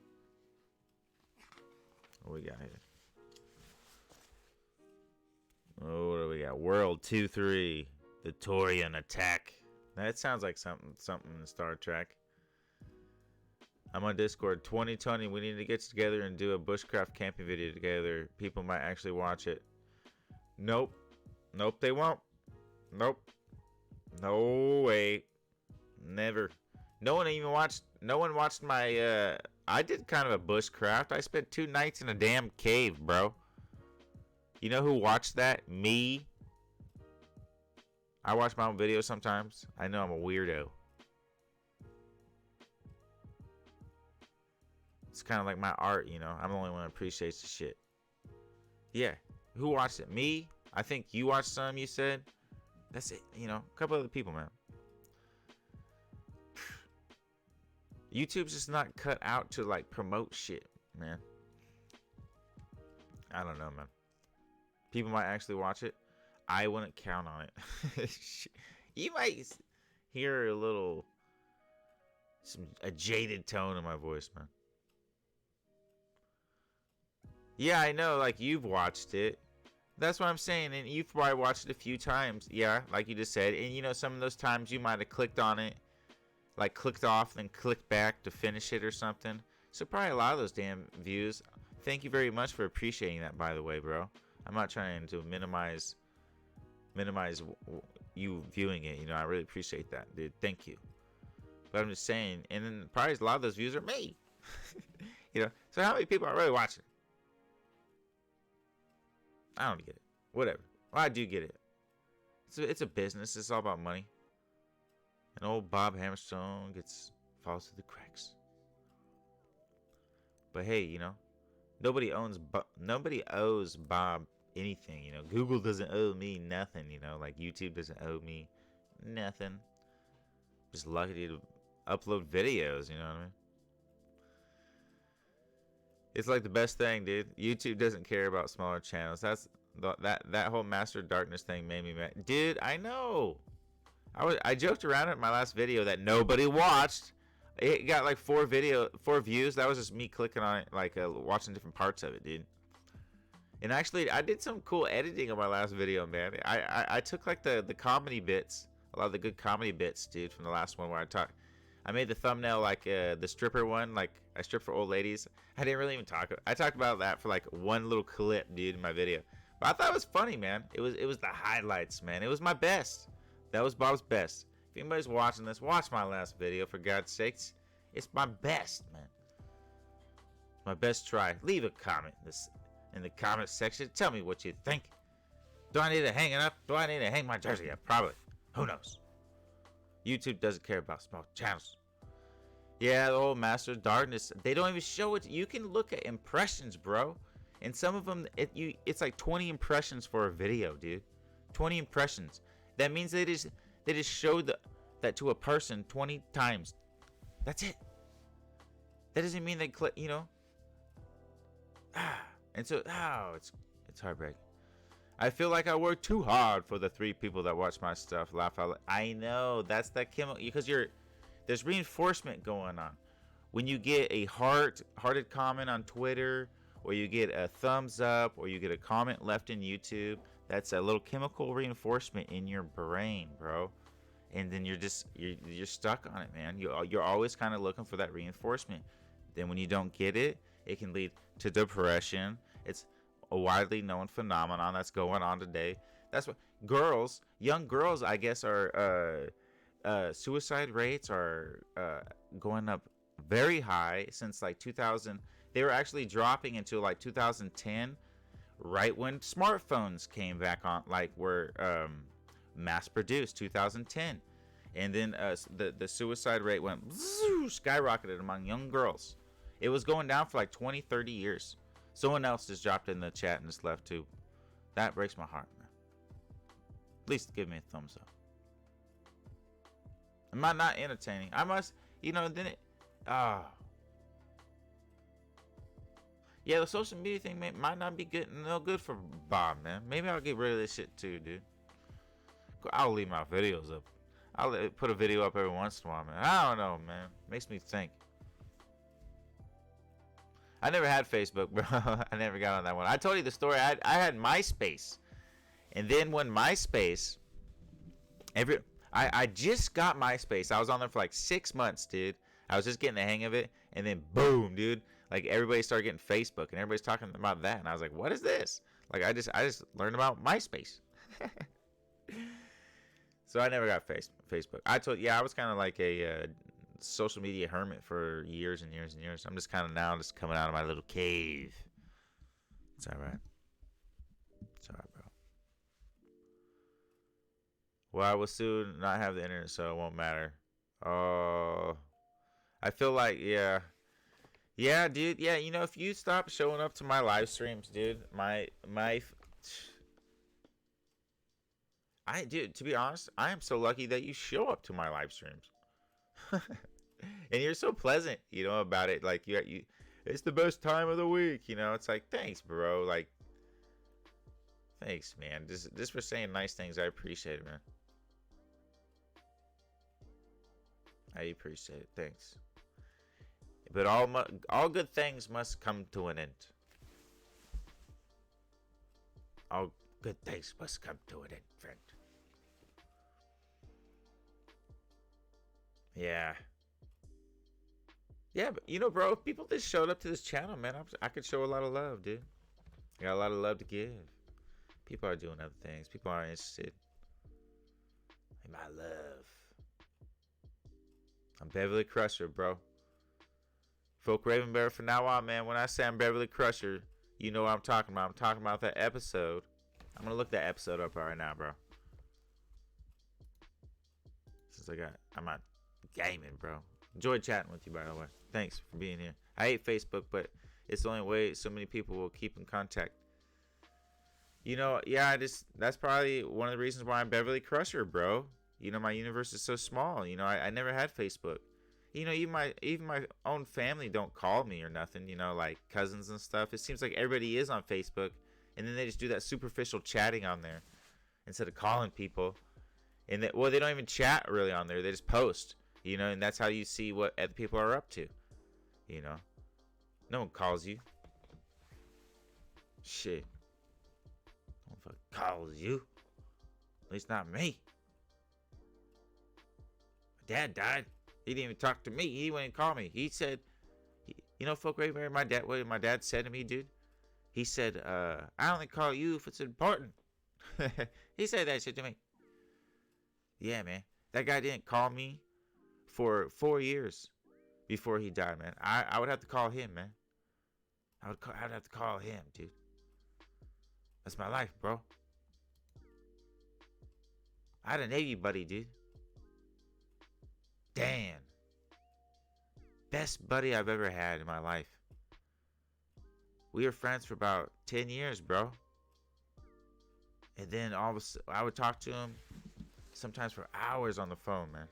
[SPEAKER 1] What we got here? Oh, what do we got? World 2-3, the Torian attack. That sounds like something in Star Trek. I'm on Discord. 2020, we need to get together and do a bushcraft camping video together. People might actually watch it. Nope, they won't. Nope. No way. Never. No one watched my, I did kind of a bushcraft. I spent 2 nights in a damn cave, bro. You know who watched that? Me. I watch my own videos sometimes. I know I'm a weirdo. It's kind of like my art, you know. I'm the only one who appreciates the shit. Yeah. Who watched it? Me? I think you watched some, you said. That's it. You know, a couple other people, man. YouTube's just not cut out to, like, promote shit, man. I don't know, man. People might actually watch it. I wouldn't count on it. You might hear a jaded tone in my voice, man. Yeah, I know, like, you've watched it. That's what I'm saying, and you've probably watched it a few times. Yeah, like you just said. And, you know, some of those times you might have clicked on it, like, clicked off, then clicked back to finish it or something. So probably a lot of those damn views. Thank you very much for appreciating that, by the way, bro. I'm not trying to minimize you viewing it. You know, I really appreciate that, dude. Thank you. But I'm just saying, and then probably a lot of those views are me. You know, so how many people are really watching? I don't get it. Whatever. Well, I do get it. It's a business. It's all about money. And old Bob Hammerstone falls through the cracks. But hey, you know, Nobody owes Bob anything. You know, Google doesn't owe me nothing. You know, like YouTube doesn't owe me nothing. Just lucky to upload videos. You know what I mean? It's like the best thing, dude. YouTube doesn't care about smaller channels. That whole Master of Darkness thing made me mad, dude. I know. I joked around in my last video that nobody watched. It got like 4 views. That was just me clicking on it, like watching different parts of it, dude. And actually, I did some cool editing on my last video, man. I took like the comedy bits, a lot of the good comedy bits, dude, from the last one where I made the thumbnail like the stripper one, like I strip for old ladies. I didn't really even I talked about that for like one little clip, dude, in my video. But I thought it was funny, man. It was the highlights, man. It was my best. That was Bob's best. If anybody's watching this, watch my last video, for God's sakes. It's my best, man. My best try. Leave a comment in the comment section. Tell me what you think. Do I need to hang it up? Do I need to hang my jersey up? Probably. Who knows? YouTube doesn't care about small channels. Yeah, the whole Master of Darkness. They don't even show it. You can look at impressions, bro. And some of them, it's like 20 impressions for a video, dude. 20 impressions. That means they just showed that to a person 20 times. That's it. That doesn't mean they click, you know. And so, it's heartbreaking. I feel like I work too hard for the 3 people that watch my stuff. Laugh out loud. I know, that's that chemical, because there's reinforcement going on. When you get a hearted comment on Twitter, or you get a thumbs up, or you get a comment left in YouTube, that's a little chemical reinforcement in your brain, bro. And then you're stuck on it, man. You're always kind of looking for that reinforcement. Then when you don't get it, it can lead to depression. It's a widely known phenomenon that's going on today. That's what young girls, I guess, are suicide rates are going up very high since like 2000. They were actually dropping until like 2010, right when smartphones came back on, like were mass produced, 2010. And then the suicide rate went skyrocketed among young girls. It was going down for like 20, 30 years. Someone else just dropped in the chat and just left too. That breaks my heart, man. At least give me a thumbs up. Am I not entertaining? I must, then it, yeah, the social media thing might not be good for Bob, man. Maybe I'll get rid of this shit too, dude. I'll leave my videos up. I'll put a video up every once in a while, man. I don't know, man. Makes me think. I never had Facebook, bro. I never got on that one. I told you the story. I had MySpace. And then when MySpace, I just got MySpace. I was on there for like 6 months, dude. I was just getting the hang of it. And then boom, dude. Like everybody started getting Facebook and everybody's talking about that. And I was like, what is this? Like I just learned about MySpace. So I never got Facebook. I was kind of like a social media hermit for years and years and years. I'm just kind of now just coming out of my little cave. It's all right. It's all right, bro. Well, I will soon not have the internet, so it won't matter. Oh, I feel like, yeah, dude. Yeah, if you stop showing up to my live streams, dude, dude, to be honest, I am so lucky that you show up to my live streams. And you're so pleasant, about it. Like you, it's the best time of the week. It's like, thanks, bro. Like, thanks, man. Just for saying nice things, I appreciate it, man. I appreciate it. Thanks. But all good things must come to an end. All good things must come to an end, friend. Yeah. Yeah, but bro, if people just showed up to this channel, man, I could show a lot of love, dude. I got a lot of love to give. People are doing other things. People aren't interested in my love. I'm Beverly Crusher, bro. Folk Ravenberry from now on, man. When I say I'm Beverly Crusher, you know what I'm talking about. I'm talking about that episode. I'm gonna look that episode up right now, bro. Since I'm not gaming, bro. Enjoyed chatting with you, by the way. Thanks for being here. I hate Facebook, but It's the only way so many people will keep in contact. You know, yeah, that's probably one of the reasons why I'm Beverly Crusher, bro. You know, my universe is so small. You know, I never had Facebook. You know, even my own family don't call me or nothing. You know, like cousins and stuff. It seems like everybody is on Facebook, and then they just do that superficial chatting on there instead of calling people. And they don't even chat really on there. They just post. You know, and that's how you see what other people are up to. You know, no one calls you. Shit. No one calls you. At least not me. My dad died. He didn't even talk to me. He wouldn't call me. He said, you know, folk right, what my dad said to me, dude? He said, I only call you if it's important. He said that shit to me. Yeah, man. That guy didn't call me for 4 years before he died, man. I would have to call him, man. I would have to call him, dude. That's my life, bro. I had a Navy buddy, dude. Damn. Best buddy I've ever had in my life. We were friends for about 10 years, bro. And then I would talk to him sometimes for hours on the phone, man.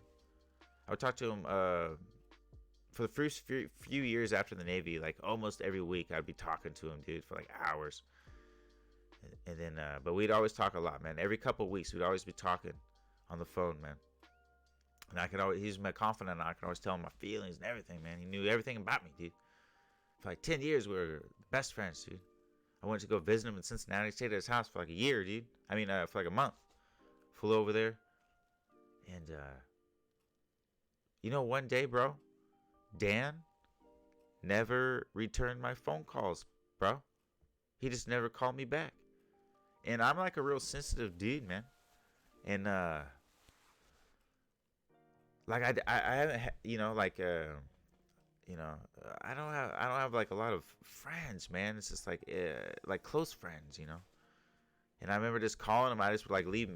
[SPEAKER 1] I would talk to him for the first few years after the Navy, like almost every week I'd be talking to him, dude, for like hours. And then, but we'd always talk a lot, man. Every couple of weeks, we'd always be talking on the phone, man. And he's my confidant, and I could always tell him my feelings and everything, man. He knew everything about me, dude. For like 10 years, we were best friends, dude. I went to go visit him in Cincinnati, stayed at his house for like a year, dude. I mean, for like a month. Flew over there. And, you know, one day, bro, Dan never returned my phone calls, bro. He just never called me back. And I'm like a real sensitive dude, man. And, like I haven't, you know, like, you know, I don't have like a lot of friends, man. It's just like close friends, you know. And I remember just calling him. I just would like leave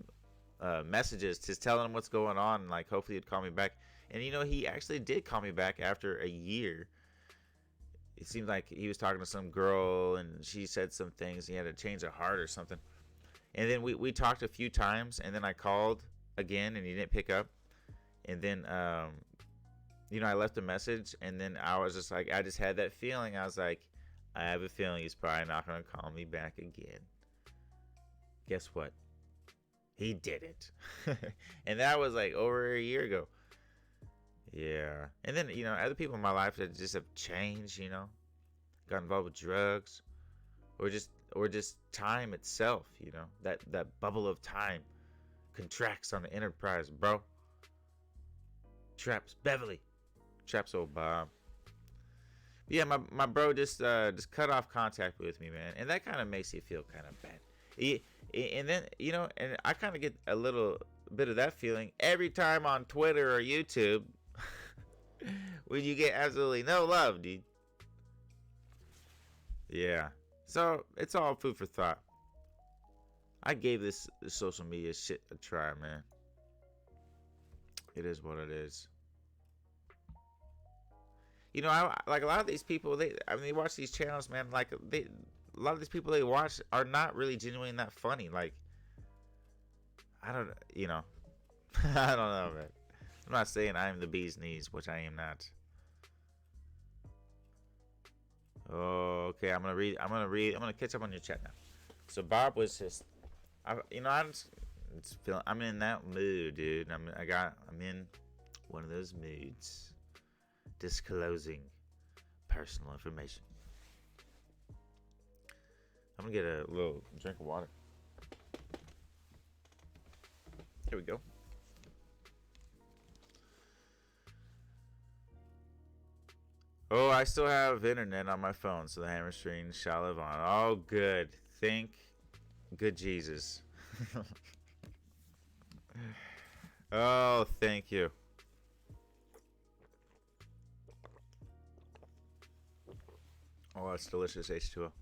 [SPEAKER 1] messages, just telling him what's going on, and like hopefully he'd call me back. And you know, he actually did call me back after a year. It seemed like he was talking to some girl, and she said some things. He had to change her heart or something. And then we talked a few times, and then I called again, and he didn't pick up. And then, you know, I left a message, and then I was just like, I just had that feeling. I was like, I have a feeling he's probably not going to call me back again. Guess what? He did it. And that was like over a year ago. Yeah. And then, you know, other people in my life that just have changed, you know, got involved with drugs, or just time itself, you know, that bubble of time contracts on the Enterprise, bro. Traps Beverly, traps old Bob. Yeah, my bro just cut off contact with me, man, and that kind of makes you feel kind of bad. And then, you know, and I kind of get a little bit of that feeling every time on Twitter or YouTube when you get absolutely no love, dude. Yeah, so it's all food for thought. I gave this social media shit a try, man. It is what it is. You know, I like a lot of these people. They watch these channels, man. Like a lot of these people they watch are not really genuinely that funny. Like, I don't, you know, I don't know, man. I'm not saying I am the bee's knees, which I am not. Oh, okay. I'm gonna catch up on your chat now. So Bob was just, you know, I'm in that mood, dude. I'm in one of those moods, disclosing personal information. I'm gonna get a little drink of water. Here we go. Oh, I still have internet on my phone, so the Hammerstone shall live on. Oh, good. Thank good Jesus. Oh, thank you. Oh, that's delicious H2O.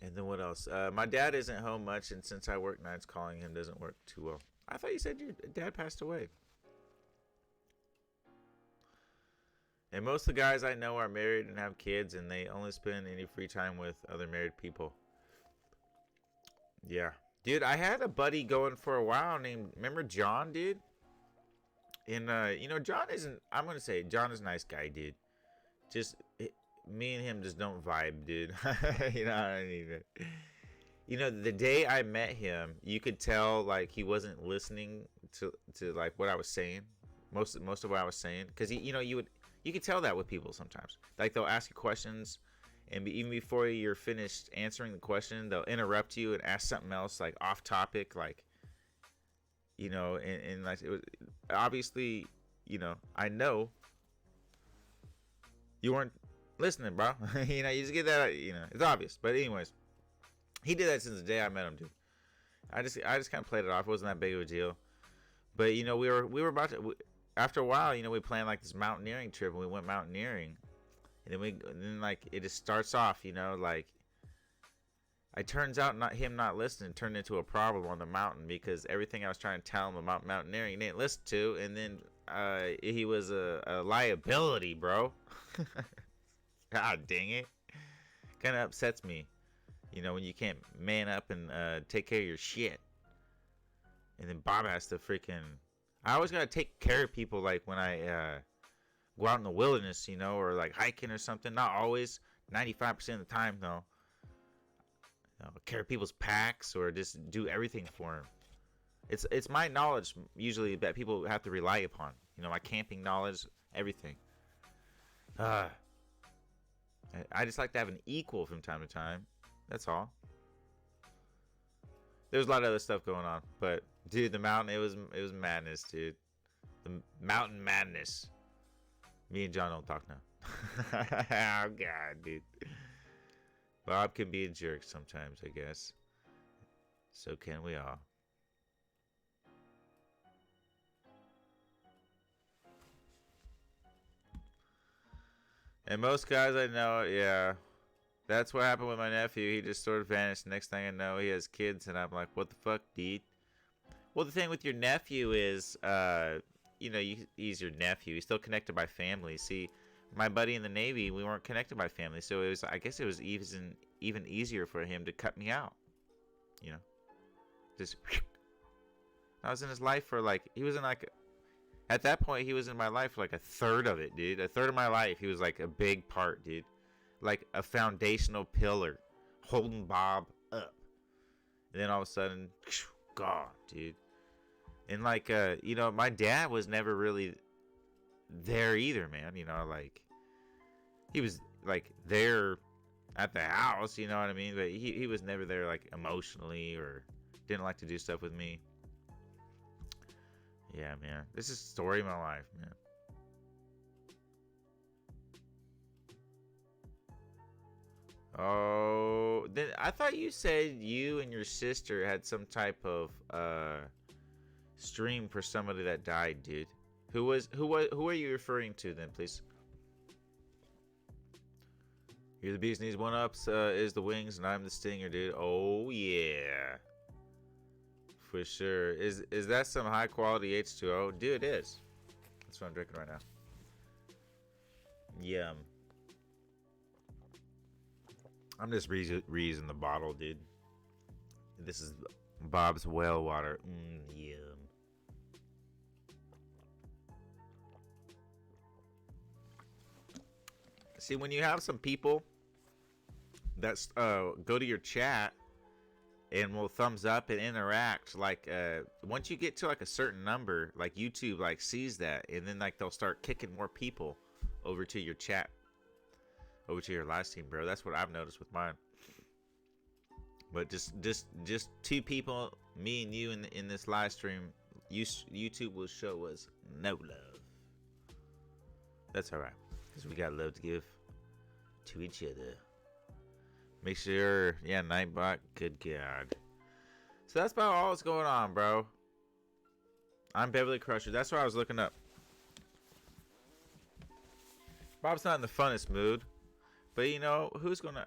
[SPEAKER 1] And then what else? My dad isn't home much, and since I work nights, calling him doesn't work too well. I thought you said your dad passed away. And most of the guys I know are married and have kids, and they only spend any free time with other married people. Yeah. Dude, I had a buddy going for a while named, remember John, dude? And, you know, John isn't, I'm going to say, John is a nice guy, dude. Just, me and him just don't vibe, dude. You know, I mean, you know, the day I met him, you could tell, like, he wasn't listening to like, what I was saying. Most of what I was saying. Because, you know, you could tell that with people sometimes. Like, they'll ask you questions, and even before you're finished answering the question, they'll interrupt you and ask something else, like, off topic, like, you know, and like, it was, obviously, you know, I know you weren't listening, bro. You know, you just get that, you know, it's obvious. But anyways, he did that since the day I met him, dude. I just kind of played it off. It wasn't that big of a deal. But, you know, we were about to, after a while, you know, we planned like this mountaineering trip, and we went mountaineering. And then like, it just starts off, you know, like, it turns out him not listening turned into a problem on the mountain, because everything I was trying to tell him about mountaineering he didn't listen to, and then he was a liability, bro. God dang it. Kind of upsets me, you know, when you can't man up and take care of your shit. And then Bob has to freaking... I always gotta take care of people, like when I go out in the wilderness, you know, or like hiking or something. Not always, 95% of the time though. You know, carry people's packs or just do everything for them. It's my knowledge usually that people have to rely upon. You know, my camping knowledge, everything. I just like to have an equal from time to time. That's all. There's a lot of other stuff going on, but dude, the mountain, it was madness, dude. The mountain madness. Me and John don't talk now. Oh God, dude. Bob can be a jerk sometimes, I guess. So can we all. And most guys I know, yeah. That's what happened with my nephew. He just sort of vanished. Next thing I know, he has kids, and I'm like, what the fuck, dude? Well, the thing with your nephew is, you know, he's your nephew. He's still connected by family. See, my buddy in the Navy, we weren't connected by family, so it was, I guess it was even easier for him to cut me out. You know, just I was in his life for like, he was in like, at that point he was in my life for like a third of it, dude. A third of my life, he was like a big part, dude, like a foundational pillar, holding Bob up. And then all of a sudden, gone, dude. And like, you know, my dad was never really there either, man. You know, like, he was like there at the house, you know what I mean? But he was never there like emotionally, or didn't like to do stuff with me. Yeah, man. This is the story of my life, man. Oh, then I thought you said you and your sister had some type of stream for somebody that died, dude. Who are you referring to then, please? You're the beast needs one ups, is the wings, and I'm the stinger, dude. Oh yeah, for sure. Is that some high quality H2O, dude? It is. That's what I'm drinking right now. Yum. I'm just reusing the bottle, dude. This is Bob's well water. Yum. See, when you have some people that go to your chat and will thumbs up and interact, like once you get to like a certain number, like YouTube like sees that, and then like they'll start kicking more people over to your chat, over to your live stream, bro. That's what I've noticed with mine. But just two people, me and you in this live stream, YouTube will show us no love. That's all right, because we got love to give to each other. Make sure, yeah, Nightbot, good God. So that's about all that's going on, bro. I'm Beverly Crusher. That's what I was looking up. Bob's not in the funnest mood, but you know, who's gonna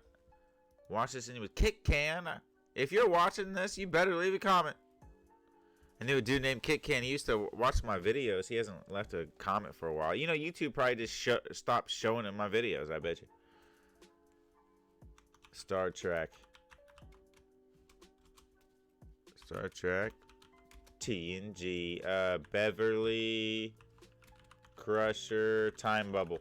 [SPEAKER 1] watch this anyway? Kick Can. If you're watching this, you better leave a comment. I knew a dude named Kit Ken. He used to watch my videos. He hasn't left a comment for a while. You know, YouTube probably just stopped showing him my videos, I bet you. Star Trek. Star Trek. TNG. Beverly Crusher. Time Bubble.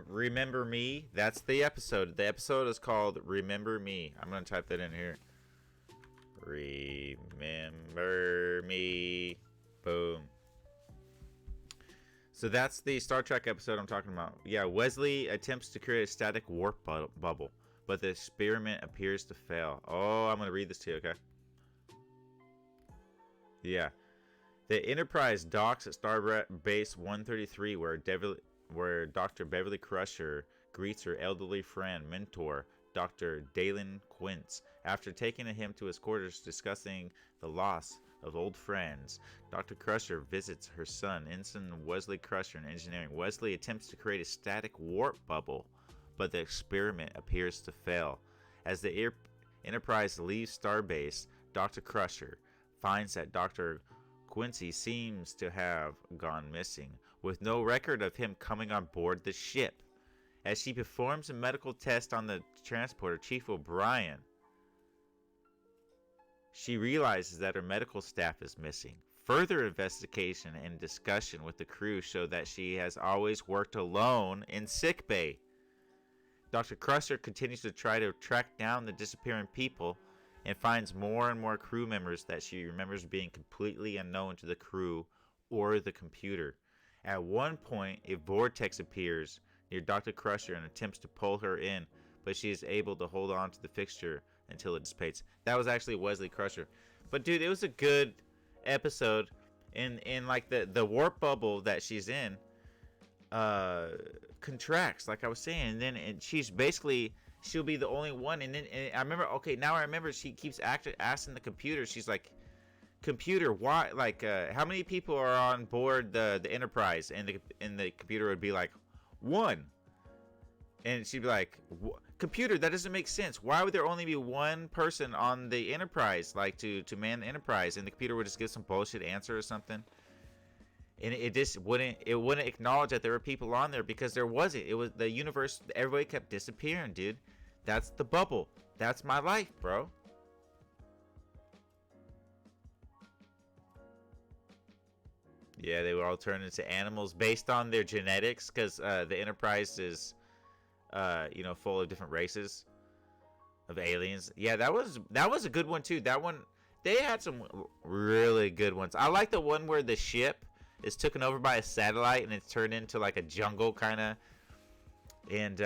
[SPEAKER 1] Remember Me? That's the episode. The episode is called Remember Me. I'm going to type that in here. Remember Me. Boom. So that's the Star Trek episode I'm talking about. Yeah, Wesley attempts to create a static warp bubble, but the experiment appears to fail. Oh, I'm going to read this to you, okay? Yeah. The Enterprise docks at Starbase 133, where Dr. Beverly Crusher greets her elderly friend, mentor, Dr. Dalen Quince. After taking him to his quarters discussing the loss of old friends, Dr. Crusher visits her son, Ensign Wesley Crusher, in engineering. Wesley attempts to create a static warp bubble, but the experiment appears to fail. As the Enterprise leaves Starbase, Dr. Crusher finds that Dr. Quincy seems to have gone missing, with no record of him coming on board the ship. As she performs a medical test on the transporter, Chief O'Brien, she realizes that her medical staff is missing. Further investigation and discussion with the crew show that she has always worked alone in sickbay. Dr. Crusher continues to try to track down the disappearing people and finds more and more crew members that she remembers being completely unknown to the crew or the computer. At one point, a vortex appears near Dr. Crusher and attempts to pull her in, but she is able to hold on to the fixture until it dissipates. That was actually Wesley Crusher. But dude, it was a good episode. In like the warp bubble that she's in contracts, like I was saying, and she's basically, she'll be the only one. And I remember she keeps asking the computer, she's like, computer, why, like how many people are on board the Enterprise? And the computer would be like, one. And she'd be like, computer, that doesn't make sense. Why would there only be one person on the Enterprise, like to man the Enterprise? And the computer would just give some bullshit answer or something. And it just wouldn't acknowledge that there were people on there, because there wasn't. It was the universe. Everybody kept disappearing, dude. That's the bubble. That's my life, bro. Yeah, they would all turn into animals based on their genetics, because the Enterprise is, full of different races of aliens. Yeah, that was a good one too. That one, they had some really good ones. I like the one where the ship is taken over by a satellite and it's turned into like a jungle kind of, and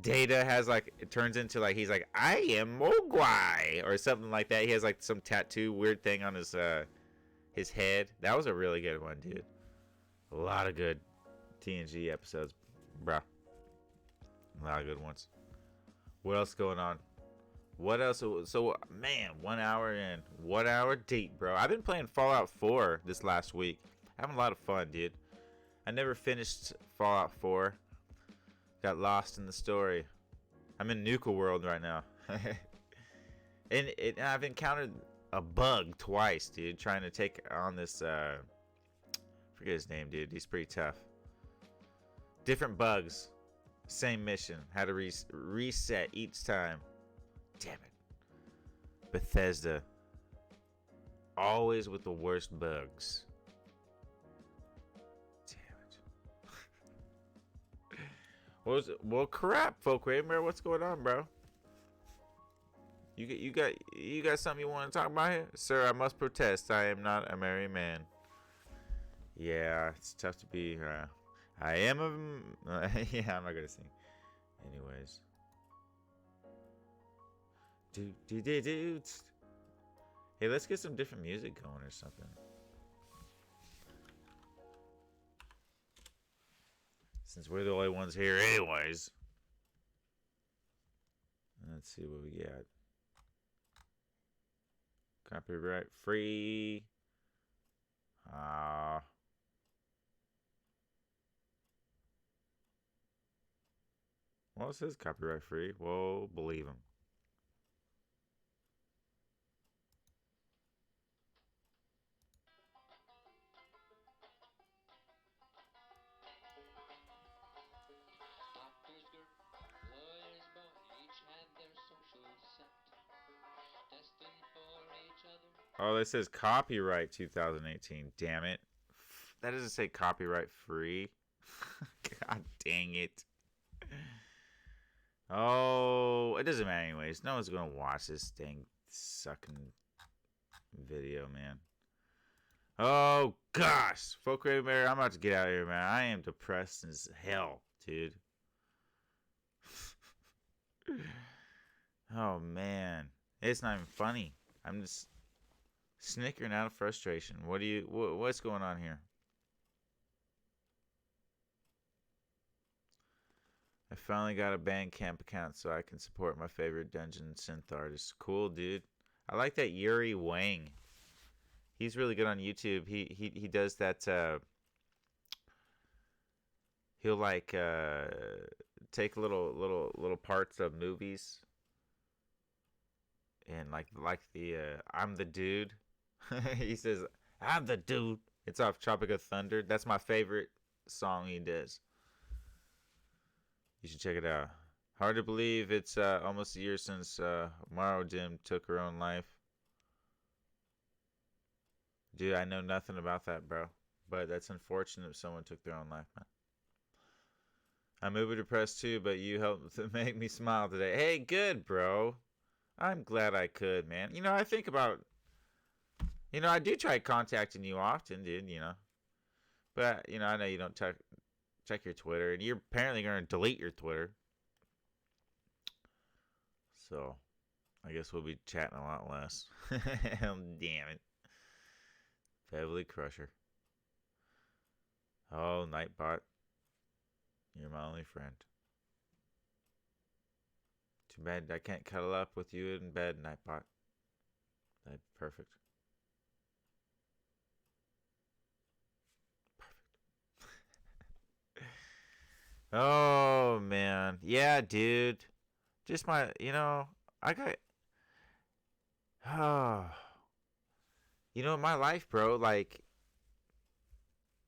[SPEAKER 1] Data has like, it turns into like, he's like, I am Mogwai or something like that. He has like some tattoo weird thing on his head. That was a really good one, dude. A lot of good TNG episodes, bro. A lot of good ones. What else going on? What else? So, man, 1 hour in. 1 hour deep, bro. I've been playing Fallout 4 this last week. Having a lot of fun, dude. I never finished Fallout 4. Got lost in the story. I'm in Nuka World right now. and I've encountered a bug twice, dude. Trying to take on this, forget his name, dude. He's pretty tough. Different bugs. Same mission. Had to reset each time. Damn it. Bethesda. Always with the worst bugs. Damn it. Well, crap, folk Raymer. What's going on, bro? You got something you want to talk about here? Sir, I must protest. I am not a merry man. Yeah, it's tough to be. I am a. Yeah, I'm not gonna sing. Anyways. Hey, let's get some different music going or something. Since we're the only ones here, anyways. Let's see what we got. Copyright free. Well, it says copyright free. Well, believe him. Oh, this says copyright 2018. Damn it. That doesn't say copyright free. God dang it. Oh, it doesn't matter anyways. No one's going to watch this dang sucking video, man. Oh, gosh. Folk Radio Bear, I'm about to get out of here, man. I am depressed as hell, dude. Oh, man. It's not even funny. I'm just snickering out of frustration. What's going on here? I finally got a Bandcamp account so I can support my favorite dungeon synth artist. Cool, dude. I like that Yuri Wang. He's really good on YouTube. He does that. He'll like take little parts of movies and like the I'm the dude. He says I'm the dude. It's off Tropic of Thunder. That's my favorite song he does. You should check it out. Hard to believe it's almost a year since Maro Dim took her own life. Dude, I know nothing about that, bro. But that's unfortunate if someone took their own life, man. I'm uber depressed too, but you helped to make me smile today. Hey, good, bro. I'm glad I could, man. You know, I think about... You know, I do try contacting you often, dude, you know. But, you know, I know you don't check your Twitter. And you're apparently going to delete your Twitter. So, I guess we'll be chatting a lot less. Damn it. Beverly Crusher. Oh, Nightbot. You're my only friend. Too bad I can't cuddle up with you in bed, Nightbot. That'd be perfect. Oh, man. Yeah, dude. Just my, you know, I got... Oh. You know, in my life, bro, like...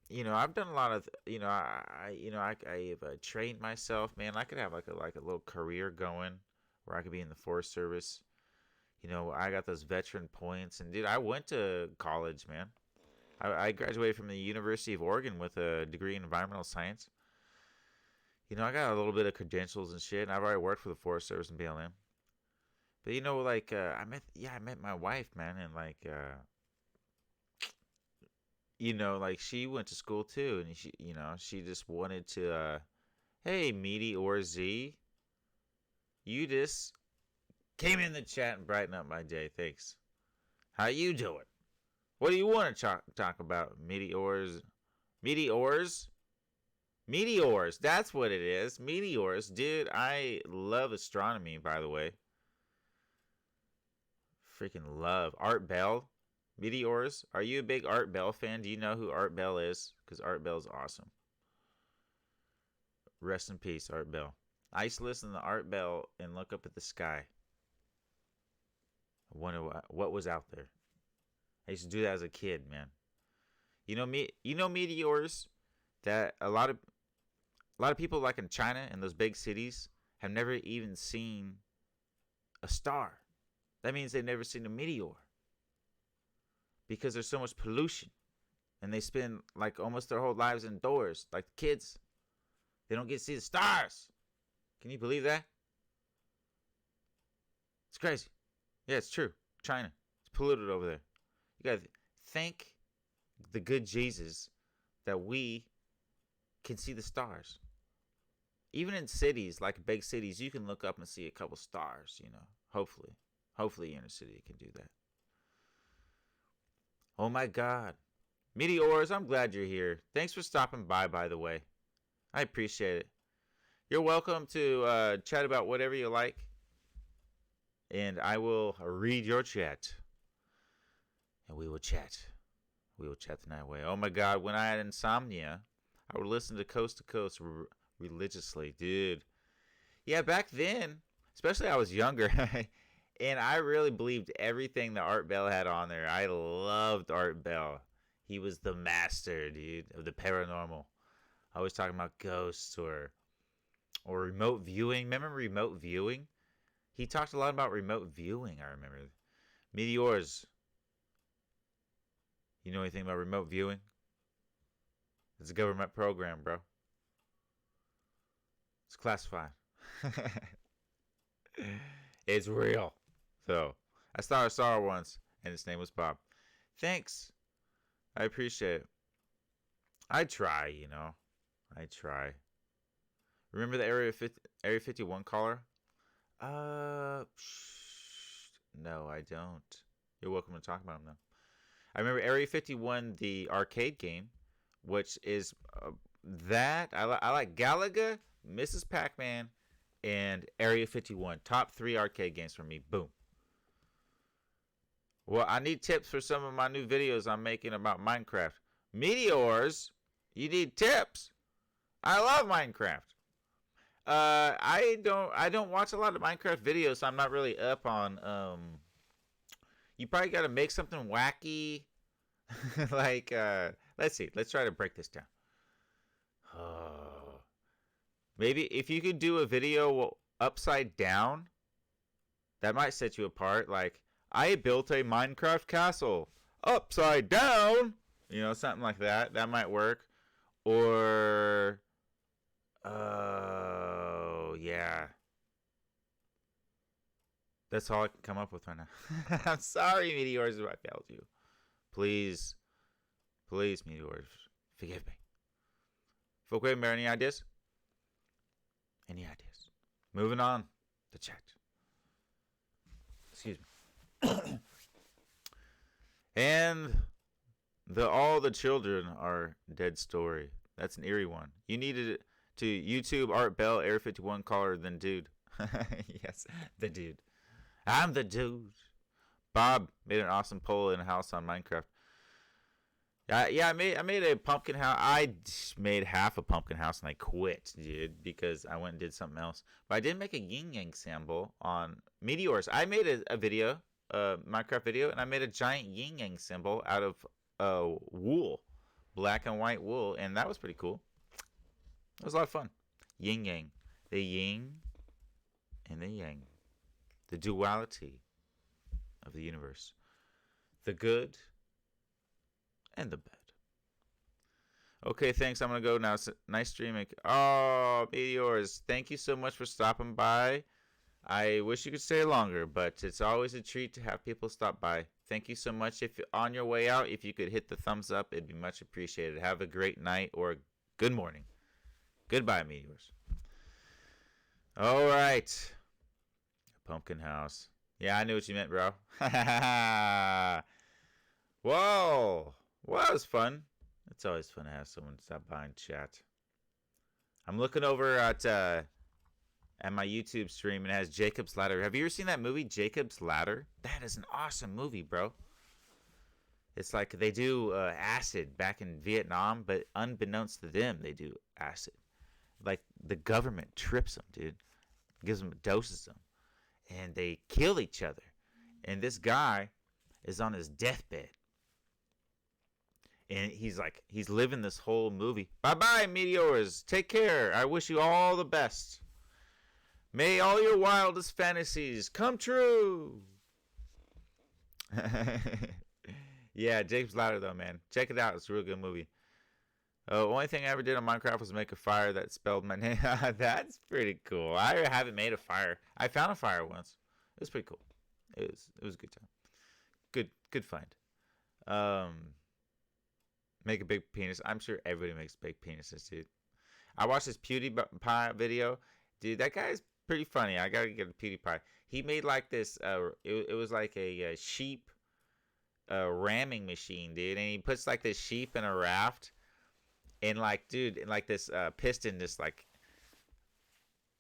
[SPEAKER 1] You know, I've done a lot of, you know, I've trained myself, man. I could have like a little career going where I could be in the Forest Service. You know, I got those veteran points, and dude, I went to college, man. I graduated from the University of Oregon with a degree in environmental science. You know, I got a little bit of credentials and shit, and I've already worked for the Forest Service and BLM. But you know, like I met my wife, man, and like. You know, like she went to school too, and she just wanted to, hey, Meaty or Z, you just came in the chat and brighten up my day. Thanks. How you doing? What do you want to talk about? Meteors? Meteors? Meteors. That's what it is. Meteors, dude. I love astronomy, by the way. Freaking love Art Bell. Meteors, are you a big Art Bell fan? Do you know who Art Bell is? Because Art Bell's awesome. Rest in peace, Art Bell. I used to listen to Art Bell and look up at the sky. I wonder what was out there. I used to do that as a kid, man. You know meteors that a lot of people like in China and those big cities have never even seen a star. That means they've never seen a meteor. Because there's so much pollution. And they spend like almost their whole lives indoors. Like kids. They don't get to see the stars. Can you believe that? It's crazy. Yeah, it's true. China. It's polluted over there. You gotta thank the good Jesus that we can see the stars. Even in cities, like big cities, you can look up and see a couple stars, you know. Hopefully. Hopefully inner city can do that. Oh my God. Meteors, I'm glad you're here. Thanks for stopping by the way. I appreciate it. You're welcome to chat about whatever you like. And I will read your chat. And we will chat. We will chat the night away. Oh my God, when I had insomnia, I would listen to Coast religiously. Dude. Yeah, back then, especially I was younger, and I really believed everything that Art Bell had on there. I loved Art Bell. He was the master, dude, of the paranormal. I was talking about ghosts or remote viewing. Remember remote viewing? He talked a lot about remote viewing, I remember. Meteors. You know anything about remote viewing? It's a government program, bro. It's classified. It's real. So, I saw her once, and his name was Bob. Thanks. I appreciate it. I try, you know. I try. Remember the Area 51 caller? No, I don't. You're welcome to talk about him, though. I remember Area 51, the arcade game, which is that. I like Galaga, Mrs. Pac-Man, and Area 51. Top 3 arcade games for me. Boom. Well, I need tips for some of my new videos I'm making about Minecraft. Meteors? You need tips? I love Minecraft. I don't watch a lot of Minecraft videos, so I'm not really up on you probably got to make something wacky. Like let's see. Let's try to break this down. Maybe if you could do a video upside down, that might set you apart. Like, I built a Minecraft castle upside down. You know, something like that. That might work. Or oh, yeah. That's all I can come up with right now. I'm sorry, Meteors, if I failed you. Please, please, Meteors, forgive me. Folk, any ideas? Any ideas? Moving on. The chat. Excuse me. And all the children are dead story. That's an eerie one. You needed to YouTube Art Bell Air 51 caller than dude. Yes, the dude. I'm the dude. Bob made an awesome poll in a house on Minecraft. Yeah, I made a pumpkin house. I made half a pumpkin house and I quit, dude, because I went and did something else. But I did make a yin yang symbol on Meteors. I made a video, Minecraft video, and I made a giant yin yang symbol out of wool, black and white wool, and that was pretty cool. It was a lot of fun. Yin yang, the yin and the yang, the duality of the universe, the good and the bad. Okay, thanks. I'm going to go now. Nice streaming. Oh, Meteors, thank you so much for stopping by. I wish you could stay longer, but it's always a treat to have people stop by. Thank you so much. If on your way out, if you could hit the thumbs up, it'd be much appreciated. Have a great night or good morning. Goodbye, Meteors. All right. Pumpkin house. Yeah, I knew what you meant, bro. Whoa. Well, that was fun. It's always fun to have someone stop by and chat. I'm looking over at my YouTube stream, and it has Jacob's Ladder. Have you ever seen that movie, Jacob's Ladder? That is an awesome movie, bro. It's like they do acid back in Vietnam, but unbeknownst to them, they do acid. Like, the government trips them, dude. Gives them, doses them. And they kill each other. And this guy is on his deathbed. And he's living this whole movie. Bye-bye, Meteors. Take care. I wish you all the best. May all your wildest fantasies come true. Yeah, Jacob's Ladder, though, man. Check it out. It's a real good movie. Only thing I ever did on Minecraft was make a fire that spelled my name. That's pretty cool. I haven't made a fire. I found a fire once. It was pretty cool. It was a good time. Good find. Make a big penis. I'm sure everybody makes big penises, dude. I watched this PewDiePie video. Dude, that guy's pretty funny. I gotta get a PewDiePie. He made like this, it was like a sheep ramming machine, dude. And he puts like this sheep in a raft. And like, dude, and like this piston just like,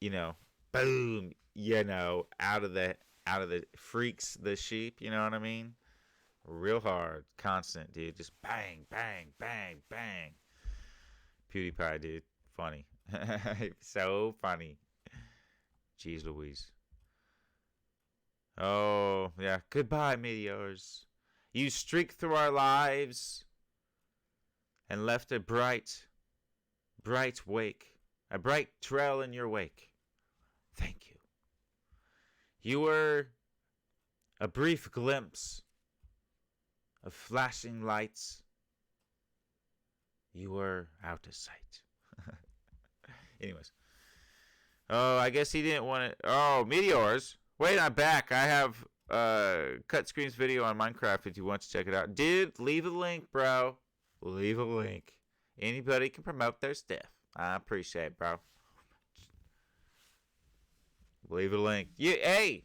[SPEAKER 1] you know, boom, you know, out of the freaks the sheep, you know what I mean? Real hard, constant, dude. Just bang, bang, bang, bang. PewDiePie, dude. Funny. So funny. Jeez Louise. Oh, yeah. Goodbye, Meteors. You streaked through our lives and left a bright wake. A bright trail in your wake. Thank you. You were a brief glimpse of flashing lights, you were out of sight. Anyways. Oh, I guess he didn't want it. Oh, meteors. Wait, I'm back. I have cut screens video on Minecraft if you want to check it out. Dude, leave a link, bro. Leave a link. Anybody can promote their stuff. I appreciate it, bro. Leave a link. Hey,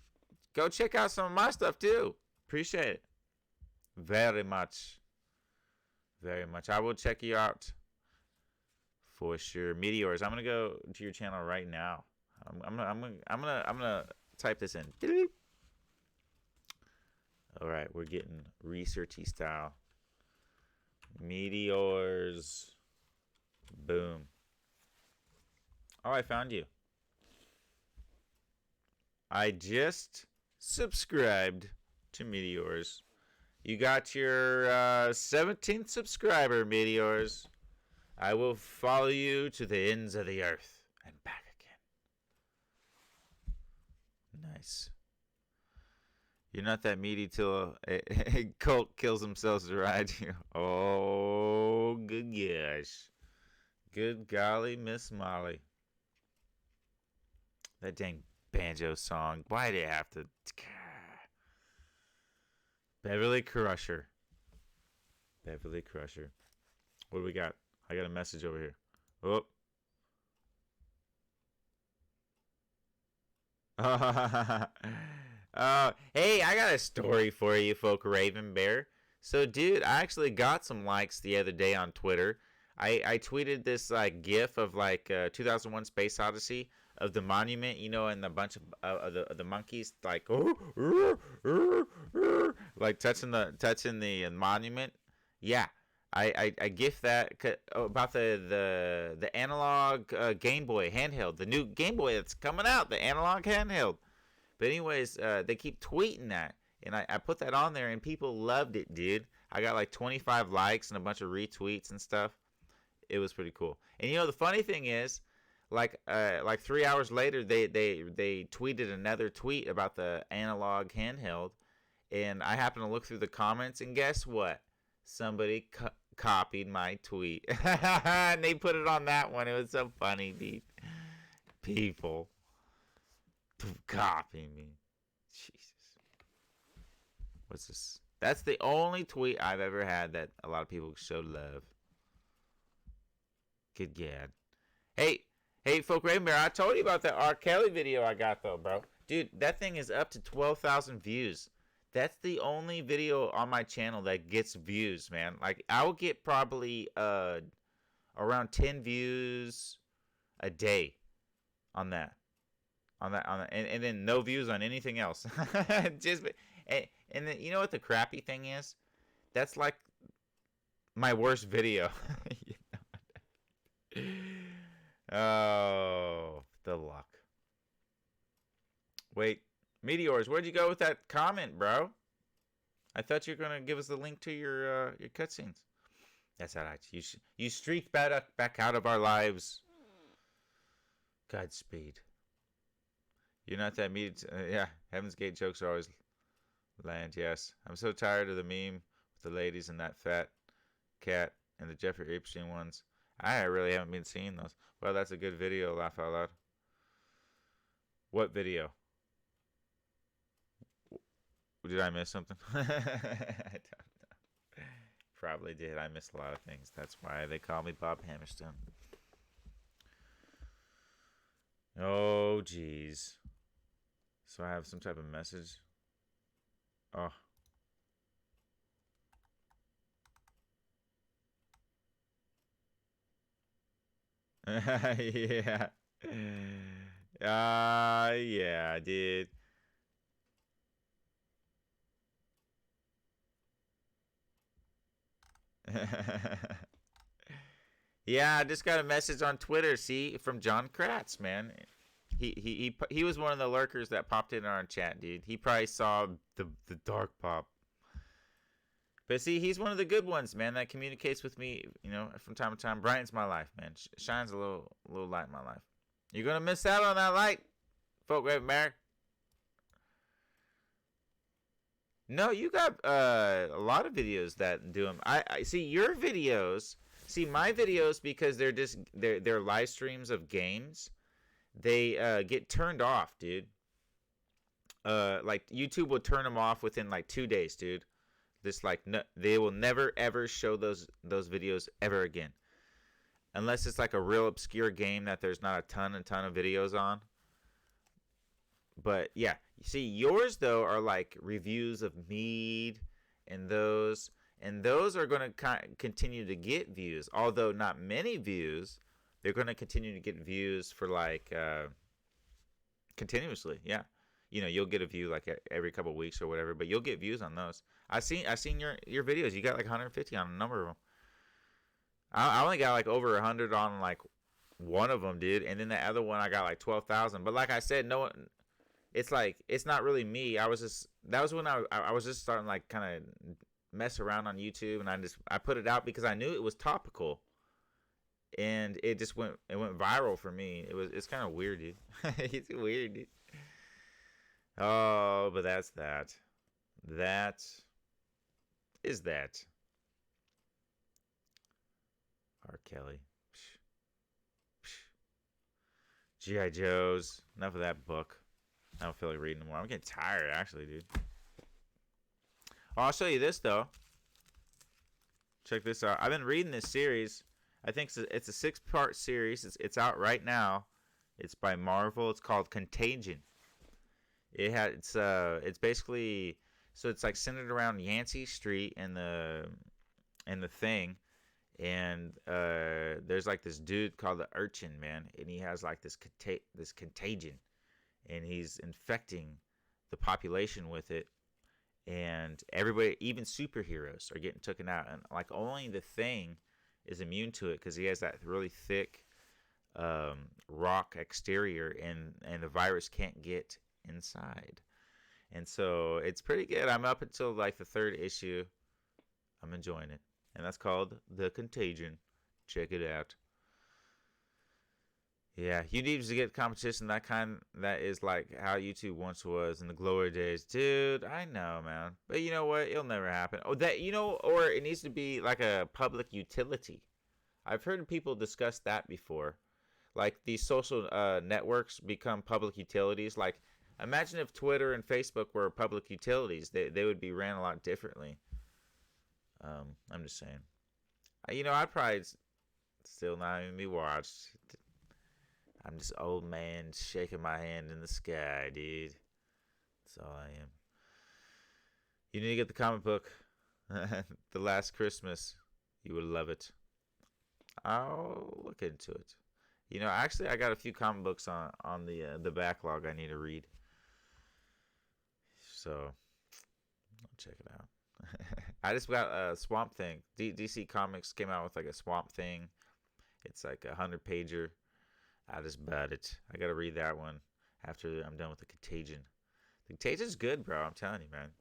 [SPEAKER 1] go check out some of my stuff too. Appreciate it. Very much. Very much. I will check you out for sure. Meteors. I'm gonna go to your channel right now. I'm gonna type this in. All right, we're getting researchy style. Meteors. Boom. Oh, I found you. I just subscribed to Meteors. You got your 17th subscriber, Meteors. I will follow you to the ends of the earth and back again. Nice. You're not that meaty till a cult kills themselves to ride you. Oh, good gosh. Good golly, Miss Molly. That dang banjo song. Why did it have to... Beverly Crusher. Beverly Crusher. What do we got? I got a message over here. Oh. Hey, I got a story for you, folk Raven Bear. So, dude, I actually got some likes the other day on Twitter. I tweeted this like GIF of like 2001: Space Odyssey of the monument, you know, and the bunch of the monkeys like like touching the monument. Yeah, I GIF that about the analog Game Boy handheld, the new Game Boy that's coming out, the analog handheld. But anyways, they keep tweeting that, and I put that on there, and people loved it, dude. I got like 25 likes and a bunch of retweets and stuff. It was pretty cool. And you know the funny thing is, like 3 hours later, they tweeted another tweet about the analog handheld, and I happened to look through the comments, and guess what? Somebody copied my tweet, and they put it on that one. It was so funny, dude. People copying me. Jesus. What's this? That's the only tweet I've ever had that a lot of people showed love. Good gad. Hey, folk Raven Bear, I told you about that R. Kelly video I got, though, bro. Dude, that thing is up to 12,000 views. That's the only video on my channel that gets views, man. Like, I'll get probably around 10 views a day on that. And then no views on anything else. And then, you know what the crappy thing is? That's like my worst video. Oh, the luck. Wait, Meteors, where'd you go with that comment, bro? I thought you were gonna give us the link to your cutscenes. That's alright. You streaked back out of our lives. Godspeed. You're not that meaty. Yeah, Heaven's Gate jokes are always land. Yes, I'm so tired of the meme with the ladies and that fat cat and the Jeffrey Epstein ones. I really haven't been seeing those. Well, that's a good video, laugh out loud. What video? Did I miss something? I don't know. Probably did. I missed a lot of things. That's why they call me Bob Hammerstone. Oh, jeez. So I have some type of message. Oh. Yeah. Yeah, I did. Yeah, I just got a message on Twitter, see, from John Kratz, man. He was one of the lurkers that popped in our chat, dude. He probably saw the dark pop. But see, he's one of the good ones, man, that communicates with me, you know, from time to time. Brightens my life, man. Shines a little light in my life. You're going to miss out on that light, folk Raven Bear. No, you got a lot of videos that do them. I see your videos. See my videos because they're live streams of games. They get turned off, dude. Like YouTube will turn them off within like 2 days, dude. This like no, they will never ever show those videos ever again, unless it's like a real obscure game that there's not a ton of videos on. But yeah, you see yours though are like reviews of mead and those are going to continue to get views, although not many views. They're going to continue to get views for like continuously. Yeah, you know, you'll get a view like every couple of weeks or whatever, but you'll get views on those. I seen your videos. You got like 150 on a number of them. I only got like over 100 on like one of them, dude, and then the other one I got like 12,000. But like I said, no one. It's like it's not really me. I was just that was when I was just starting like kind of mess around on YouTube, and I put it out because I knew it was topical, and it went viral for me. It's kind of weird, dude. It's weird, dude. Oh, but that's that. That is that. R. Kelly. G.I. Joes. Enough of that book. I don't feel like reading anymore. I'm getting tired, actually, dude. Oh, I'll show you this, though. Check this out. I've been reading this series. I think it's a 6-part series. It's out right now. It's by Marvel. It's called Contagion. It's basically so it's like centered around Yancey Street and the thing, and there's like this dude called the Urchin, man, and he has like this contagion, and he's infecting the population with it, and everybody, even superheroes, are getting taken out, and like only the Thing is immune to it because he has that really thick rock exterior, and the virus can't get inside. And so it's pretty good. I'm up until like the 3rd issue. I'm enjoying it, and that's called The Contagion. Check it out. Yeah, you need to get competition that is like how YouTube once was in the glory days. Dude, I know, man. But you know what? It'll never happen. Oh, or it needs to be like a public utility. I've heard people discuss that before. Like these social networks become public utilities. Like imagine if Twitter and Facebook were public utilities. They would be ran a lot differently. I'm just saying. I'd probably still not even be watched. I'm just old man shaking my hand in the sky, dude. That's all I am. You need to get the comic book, The Last Christmas. You would love it. I'll look into it. Actually, I got a few comic books on the backlog I need to read. So, I'll check it out. I just got a Swamp Thing. DC Comics came out with like a Swamp Thing. It's like a 100-pager. I just bought it. I gotta read that one after I'm done with The Contagion. The Contagion's good, bro. I'm telling you, man.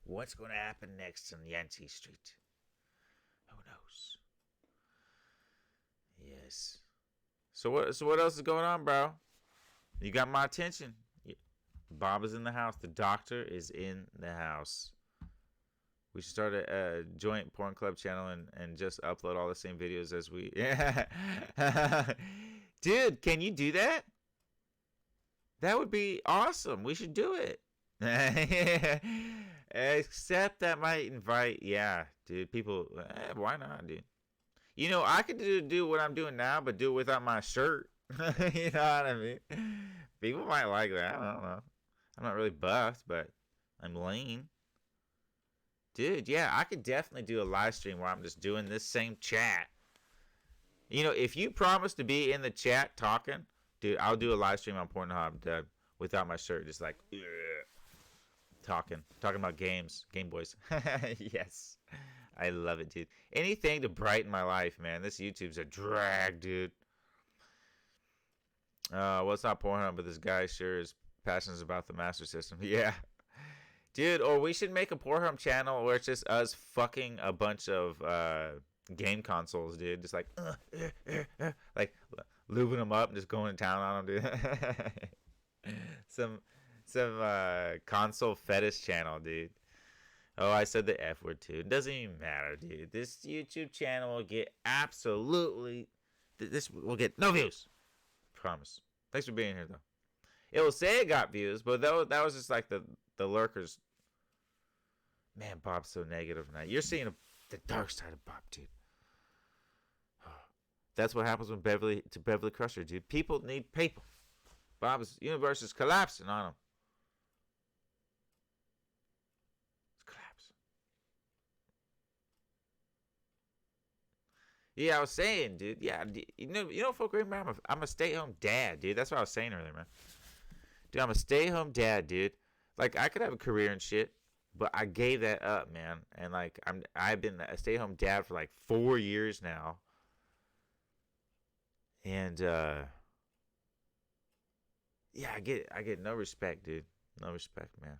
[SPEAKER 1] What's gonna happen next on Yancey Street? Who knows? Yes. So what else is going on, bro? You got my attention. Bob is in the house. The doctor is in the house. We should start a joint porn club channel and just upload all the same videos as we. Yeah. Dude, can you do that? That would be awesome. We should do it. Except that might invite, yeah, dude, people, why not, dude? I could do what I'm doing now, but do it without my shirt. You know what I mean? People might like that. I don't know. I'm not really buffed, but I'm lean. Dude, yeah, I could definitely do a live stream where I'm just doing this same chat. If you promise to be in the chat talking, dude, I'll do a live stream on Pornhub without my shirt, just like talking about games, Game Boys. Yes, I love it, dude. Anything to brighten my life, man. This YouTube's a drag, dude. Well, it's not Pornhub, but this guy sure is passionate about the Master System. Yeah. Dude, or we should make a Pornhub channel where it's just us fucking a bunch of game consoles, dude. Just like lubing them up and just going to town on them, dude. some console fetish channel, dude. Oh, I said the F word too. It doesn't even matter, dude. This YouTube channel will get absolutely. This will get no views. Promise. Thanks for being here, though. It will say it got views, but that was just like the lurkers. Man, Bob's so negative tonight. You're seeing the dark side of Bob, dude. That's what happens when Beverly Crusher, dude. People need people. Bob's universe is collapsing on him. It's collapsing. Yeah, I was saying, dude. Yeah, you know, folk remember I'm a stay-at-home dad, dude. That's what I was saying earlier, man. Dude, I'm a stay-at-home dad, dude. Like, I could have a career and shit, but I gave that up, man. And like, I've been a stay-at-home dad for like 4 years now. And yeah, I get no respect, dude. No respect, man.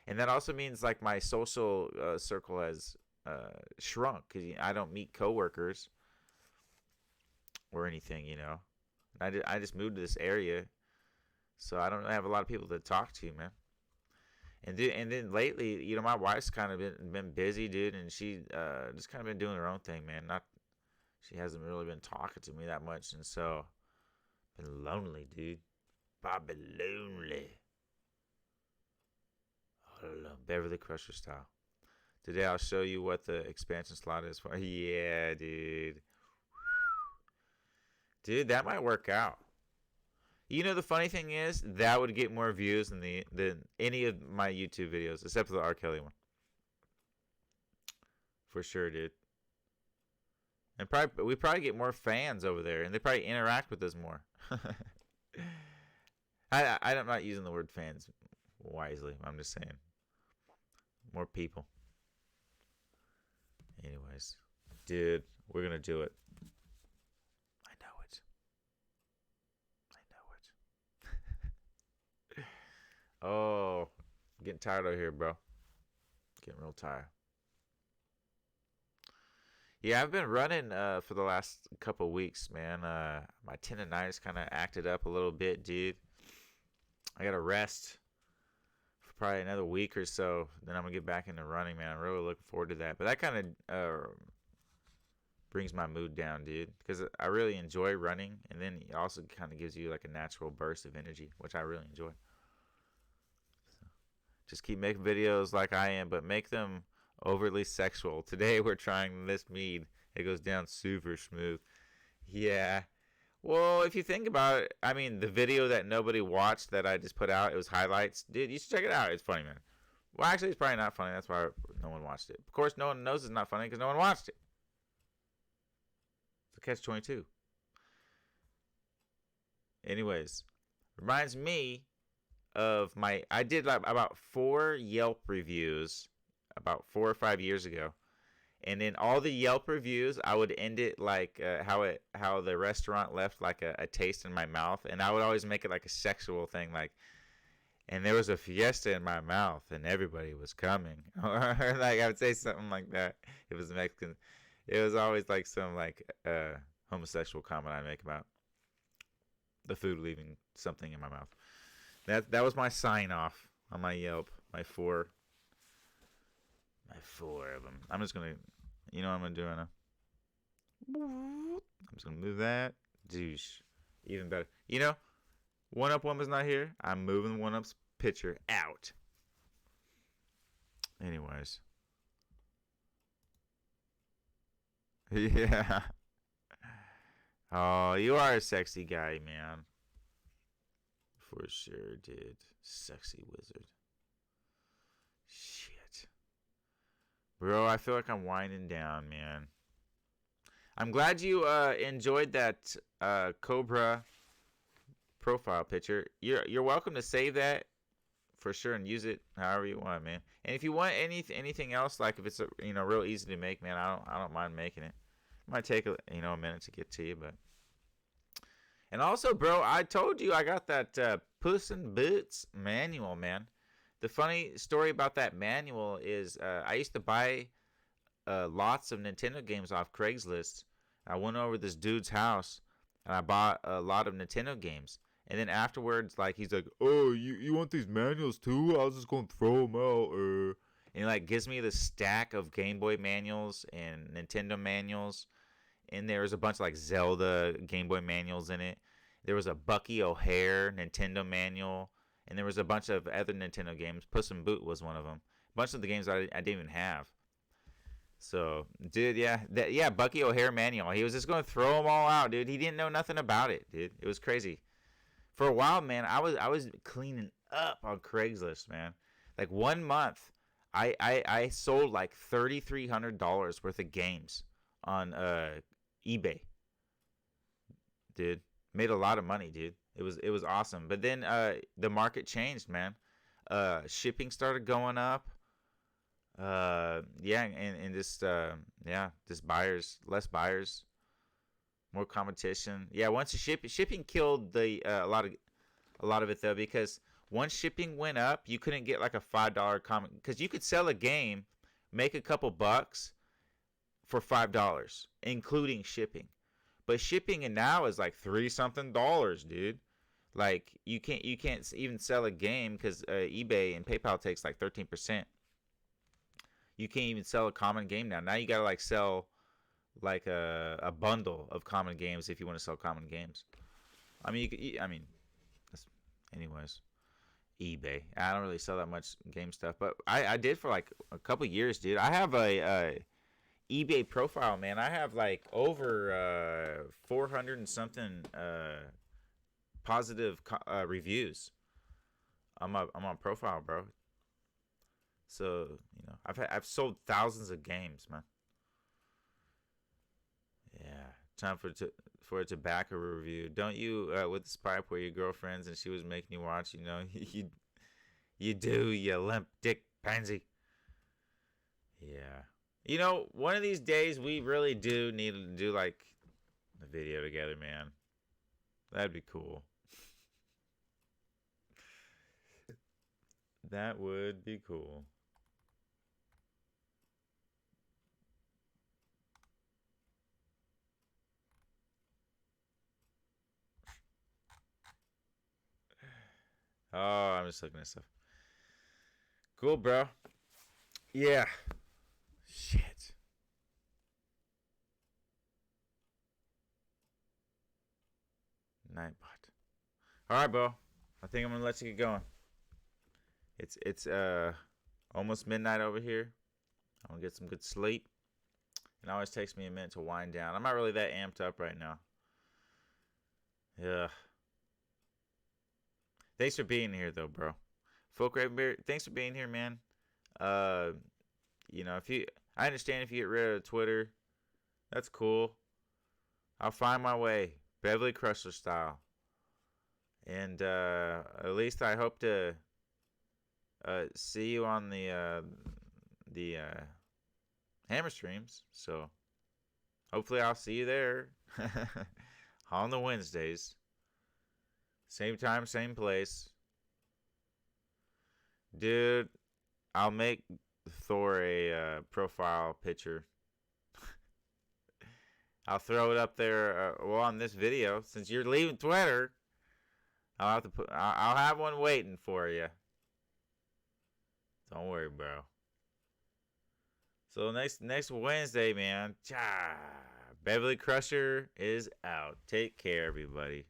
[SPEAKER 1] And that also means like my social circle has shrunk because I don't meet coworkers or anything, you know. I just moved to this area, so I don't really have a lot of people to talk to, man. And then lately, you know, my wife's kind of been busy, dude, and she just kind of been doing her own thing, man. She hasn't really been talking to me that much, and so been lonely, dude. Bobby lonely. All alone, Beverly Crusher style. Today I'll show you what the expansion slot is for. Yeah, dude. Dude, that might work out. You know, the funny thing is that would get more views than any of my YouTube videos, except for the R. Kelly one. For sure, dude. And we probably get more fans over there, and they probably interact with us more. I'm not using the word fans wisely. I'm just saying more people. Anyways, dude, we're gonna do it. I know it. I know it. Oh, I'm getting tired over here, bro. Getting real tired. Yeah, I've been running for the last couple weeks, man. My tendonitis kind of acted up a little bit, dude. I got to rest for probably another week or so. Then I'm going to get back into running, man. I'm really looking forward to that. But that kind of brings my mood down, dude. Because I really enjoy running. And then it also kind of gives you like a natural burst of energy, which I really enjoy. So, just keep making videos like I am, but make them overly sexual. Today we're trying this mead. It goes down super smooth. Yeah. Well, if you think about it, I mean, the video that nobody watched that I just put out, it was highlights. Dude, you should check it out. It's funny, man. Well, actually, it's probably not funny. That's why no one watched it. Of course, no one knows it's not funny because no one watched it. It's a catch-22. Anyways, reminds me of I did like about 4 Yelp reviews about 4 or 5 years ago, and in all the Yelp reviews I would end it like how the restaurant left like a taste in my mouth, and I would always make it like a sexual thing, like, and there was a fiesta in my mouth and everybody was coming. Or like I would say something like that. It was Mexican. It was always like some like homosexual comment I make about the food leaving something in my mouth. That was my sign off on my Yelp. My four of them. I'm just gonna, you know what I'm gonna do right now? I'm just gonna move that. Douche. Even better. You know, One Up Woman's not here. I'm moving One Up's picture out. Anyways. Yeah. Oh, you are a sexy guy, man. For sure, dude. Sexy wizard. Shit. Bro, I feel like I'm winding down, man. I'm glad you enjoyed that Cobra profile picture. You're welcome to save that for sure and use it however you want, man. And if you want anything else, like if it's real easy to make, man, I don't mind making it. It might take a minute to get to you, but. And also, bro, I told you I got that Puss in Boots manual, man. The funny story about that manual is I used to buy lots of Nintendo games off Craigslist. I went over to this dude's house and I bought a lot of Nintendo games. And then afterwards, like, he's like, "Oh, you want these manuals too? I was just going to throw them out." and it like gives me the stack of Game Boy manuals and Nintendo manuals. And there was a bunch of like Zelda Game Boy manuals in it. There was a Bucky O'Hare Nintendo manual, and there was a bunch of other Nintendo games. Puss in Boot was one of them. A bunch of the games I didn't even have. So, dude, yeah, Bucky O'Hare manual. He was just going to throw them all out, dude. He didn't know nothing about it, dude. It was crazy. For a while, man, I was cleaning up on Craigslist, man. Like 1 month, I sold like $3,300 worth of games on eBay, dude. Made a lot of money, dude. It was awesome. But then the market changed, man. Shipping started going up. Yeah, and just just buyers, less buyers, more competition. Yeah, once the shipping killed the a lot of it though, because once shipping went up, you couldn't get like a $5 comic, because you could sell a game, make a couple bucks for $5, including shipping. But shipping and now is like $3-something, dude. Like you can't even sell a game because eBay and PayPal takes like 13%. You can't even sell a common game now. Now you gotta like sell like a bundle of common games if you want to sell common games. I mean, anyways, eBay. I don't really sell that much game stuff, but I did for like a couple years, dude. I have a eBay profile, man. I have like over 400 and something positive reviews. I'm on profile, bro. So I've sold thousands of games, man. Yeah, time for a tobacco review. Don't you with this pipe where your girlfriends and she was making you watch? You do, you limp dick pansy. Yeah. One of these days we really do need to do like a video together, man. That'd be cool. That would be cool. Oh, I'm just looking at stuff. Cool, bro. Yeah. Shit. Nightbot. All right, bro. I think I'm gonna let you get going. It's almost midnight over here. I'm gonna get some good sleep. It always takes me a minute to wind down. I'm not really that amped up right now. Yeah. Thanks for being here, though, bro. Folk Ravenberry, thanks for being here, man. Uh, I understand if you get rid of Twitter, that's cool. I'll find my way, Beverly Crusher style. And at least I hope to see you on the Hammer streams. So hopefully I'll see you there on the Wednesdays. Same time, same place. Dude, I'll make Thor a profile picture. I'll throw it up there on this video. Since you're leaving Twitter, I'll have one waiting for you. Don't worry, bro. So next Wednesday, man. Beverly Crusher is out. Take care, everybody.